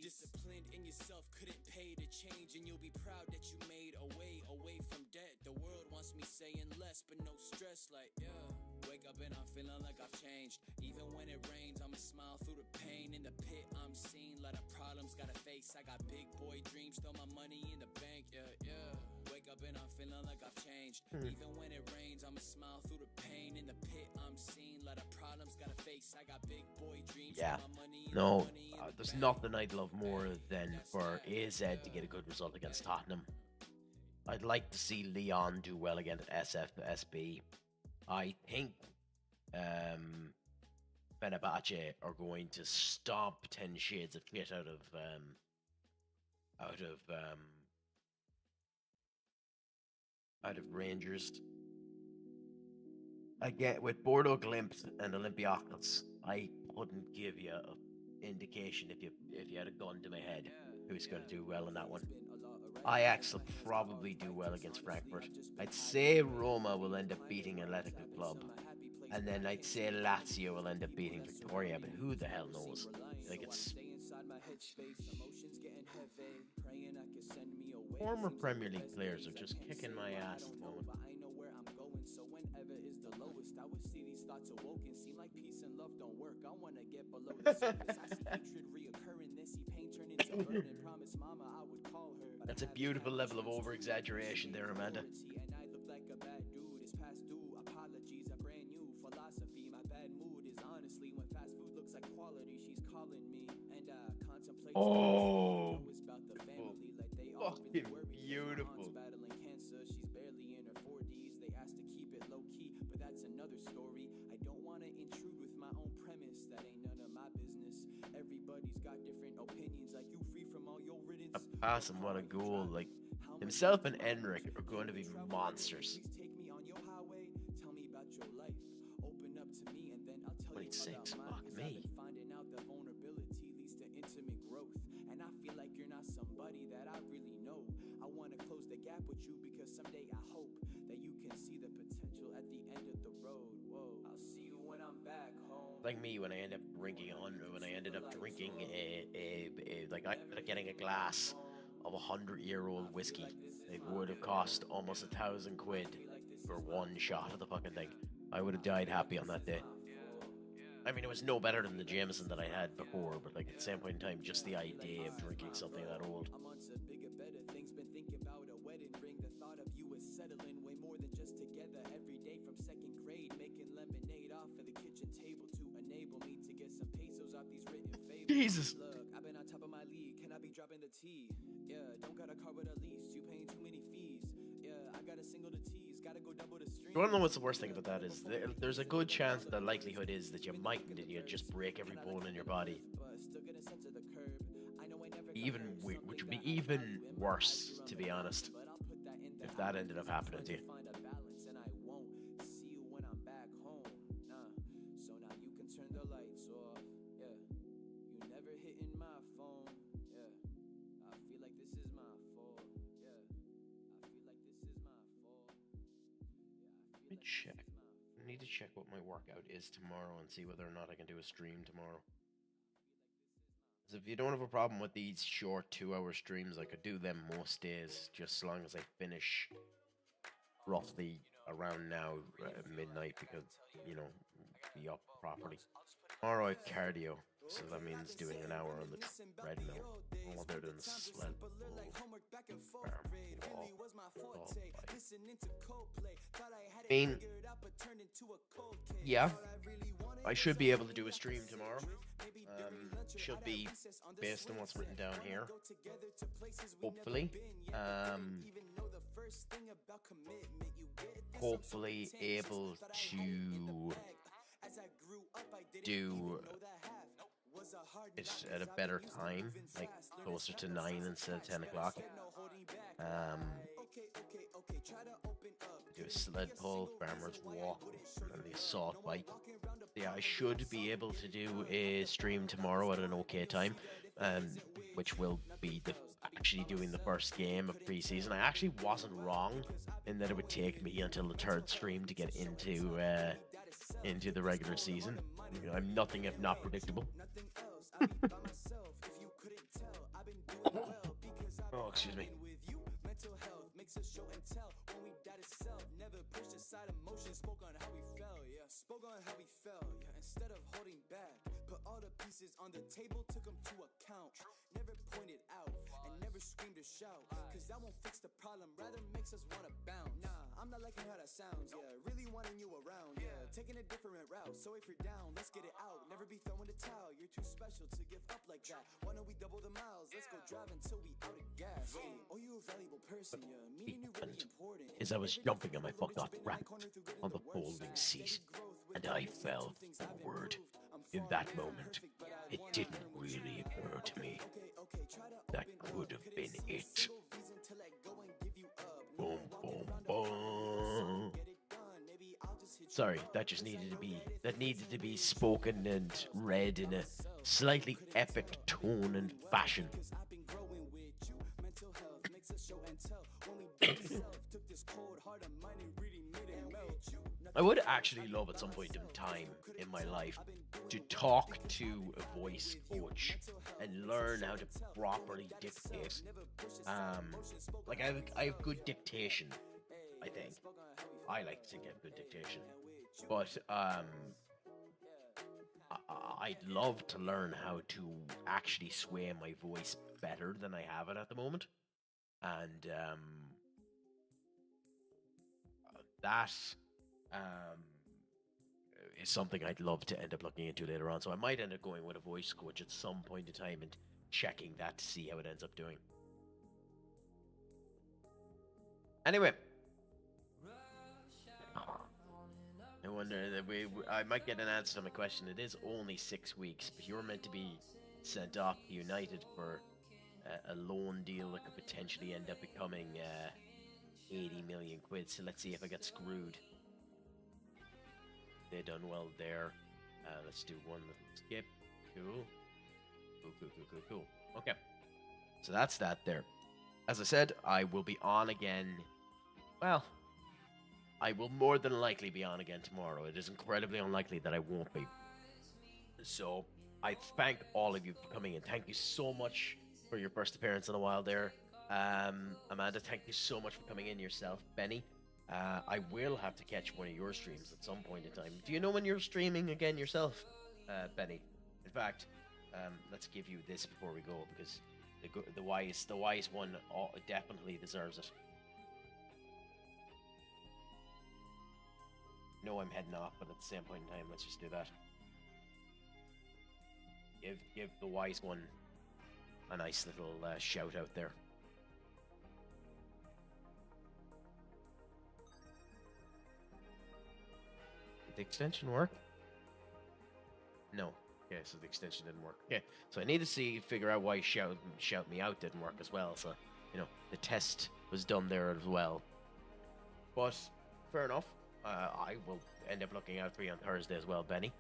Disciplined in yourself, couldn't pay to change, and you'll be proud that you made away from debt. The world wants me saying less, but no stress, like, yeah. Wake up and I'm feeling like I've changed. Even when it rains, I'ma smile through the pain. In the pit, I'm seen. Lot of problems, got a face. I got big boy dreams, throw my money in the bank, yeah. Wake up and I'm feeling like I've changed. Even when it rains, I'ma smile through the pain. In the pit, I'm seen. Lot of problems, got a face. I got big boy dreams, throw my money in the bank. There's nothing I'd love more than for AZ to get a good result against Tottenham. I'd like to see Leon do well against SFSB. I think Fenerbahce are going to stomp 10 shades of shit out of Rangers. Again, with Bordeaux Glimt and Olympiacos, I couldn't give you an indication if you had a gun to my head who's going to do well in that one. Ajax will probably do well against Frankfurt. I'd say Roma will end up beating Atletico Club, and then I'd say Lazio will end up beating Victoria, but who the hell knows? Like, it's former Premier League players are just kicking my ass at the moment. I would see these thoughts awoken. Seem like peace and love don't work. I wanna get below the surface. I see hatred reoccurring. Then see pain turn into burden. Promise mama I would call her. That's a beautiful level of over exaggeration there, Amanda. And I look like a bad dude. It's past due. Apologies, a brand new philosophy. My bad mood is honestly when fast food looks like quality. She's calling me and I contemplate. Oh, it's about the family like they all really beautiful. Battling cancer. She's barely in her 40s. They asked to keep it low key, but that's another story. I don't want to intrude with my own premise. That ain't none of my business. Everybody's got different opinions. Like you free from all your riddance. Pass him, what a goal. Like himself and Enric are going to be monsters. Please take me on your highway. Tell me about your life. Open up to me and then I'll tell 26, you about mine. Fuck me. Finding out that vulnerability leads to intimate growth. And I feel like you're not somebody that I really know. I want to close the gap with you because someday I hope that you can see the potential at the end of the road. Whoa, I'll see you when I'm back home. Like me, when I ended up drinking like I ended up getting a glass of 100-year-old whiskey. It would have cost almost £1,000 for one shot of the fucking thing. I would have died happy on that day. I mean, it was no better than the Jameson that I had before, but like at the same point in time, just the idea of drinking something that old. I'm on to bigger, better things. Been thinking about a wedding ring. The thought of you is settling way more than just together every day from second grade, making lemonade off of the kitchen table to enable me to get some pesos off these written favors. Jesus. Look, I've been on top of my league. Can I be dropping the T? Yeah, don't got a car with a lease. You paying too many fees. Yeah, I got a single to tease. You want to know what's the worst thing about that is there's a good chance, the likelihood is that you mightn't, and you just break every bone in your body. Which would be even worse, to be honest, if that ended up happening to you. Check. I need to check what my workout is tomorrow and see whether or not I can do a stream tomorrow. Because if you don't have a problem with these short 2-hour streams, I could do them most days, just as long as I finish roughly around now, midnight, because, you know, be up properly. Tomorrow I have cardio, so that means doing an hour on the treadmill. While they're doing the sled pull, I mean, yeah, I should be able to do a stream tomorrow. Should be, based on what's written down here, hopefully. Hopefully able to do it at a better time, like closer to 9 instead of 10 o'clock. Do a sled pull, farmer's walk, and the assault bike. Yeah, I should be able to do a stream tomorrow at an okay time, which will be actually doing the first game of pre-season. I actually wasn't wrong in that it would take me until the third stream to get into the regular season. I'm nothing if not predictable. Oh, excuse me. Instead of holding back, put all the pieces on the table, took them to account. Never pointed out and never screamed or shout, cause that won't fix the problem, rather makes us wanna bounce. Nah, I'm not liking how that sounds, yeah, really wanting you around, yeah, taking a different route, so if you're down, let's get it out. Never be throwing the towel, you're too special to give up like that. Why don't we double the miles, let's go drive until we out of gas. Hey, oh, you a valuable person, yeah, meaning you really important. As I was jumping and my foot got wrapped on the folding seat, and I fell forward. In that moment, it didn't really occur to me that could have been it. Boom, boom, boom. Sorry, that needed to be spoken and read in a slightly epic tone and fashion. I would actually love at some point in time in my life to talk to a voice coach and learn how to properly dictate. Like I have good dictation, I think. I like to get good dictation, but I'd love to learn how to actually sway my voice better than I have it at the moment, and that is something I'd love to end up looking into later on. So I might end up going with a voice coach at some point in time and checking that to see how it ends up doing. Anyway, I wonder that I might get an answer to my question. It is only 6 weeks, but you're meant to be sent off to United for a loan deal that could potentially end up becoming 80 million quid. So let's see if I get screwed. They done well there. Let's do one with skip. Cool. Cool. Okay. So that's that there. As I said, I will be on again. Well, I will more than likely be on again tomorrow. It is incredibly unlikely that I won't be. So I thank all of you for coming in. Thank you so much for your first appearance in a while there. Amanda, thank you so much for coming in yourself. Benny, I will have to catch one of your streams at some point in time. Do you know when you're streaming again yourself, Benny? In fact, let's give you this before we go, because the wise one definitely deserves it. No, I'm heading off, but at the same point in time, let's just do that. Give the wise one a nice little shout out there. the extension work? No. Okay, so the extension didn't work. Okay, so I need to figure out why shout me out didn't work as well. So, the test was done there as well. But fair enough. I will end up looking out for you on Thursday as well, Benny.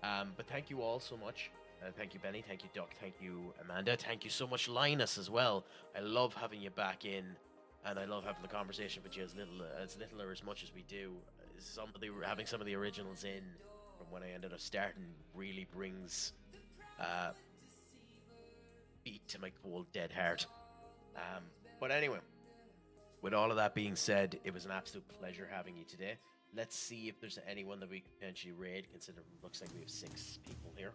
But thank you all so much. Thank you, Benny. Thank you, Duck. Thank you, Amanda. Thank you so much, Linus, as well. I love having you back in, and I love having the conversation with you as little or as much as we do. Having some of the originals in from when I ended up starting really brings beat to my cold dead heart. But anyway, with all of that being said, it was an absolute pleasure having you today. Let's see if there's anyone that we can potentially raid, considering it looks like we have 6 people here.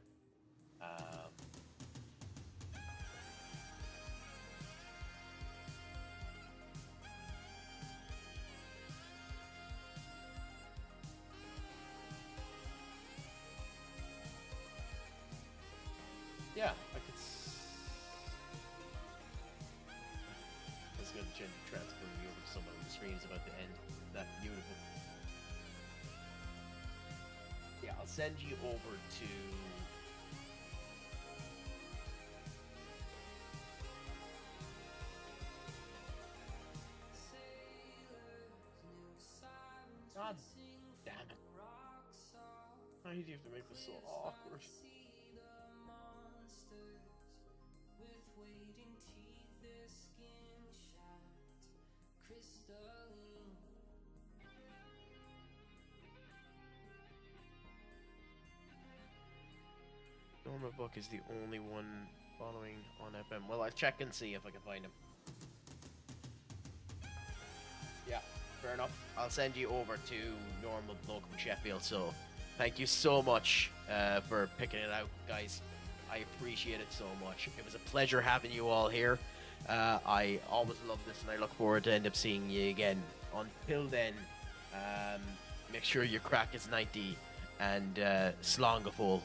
Yeah, I could. Let's go to change the transfer me over to someone on the stream is about to end. That beautiful. Yeah, I'll send you over to. God damn it. Why do you have to make this so awkward? Norma Book is the only one following on FM. Well, I'll check and see if I can find him. Yeah, fair enough. I'll send you over to Normal Bloke from Sheffield. So, thank you so much for picking it out, guys. I appreciate it so much. It was a pleasure having you all here. I always love this, and I look forward to end up seeing you again. Until then, make sure your crack is 90 and slán go fóill.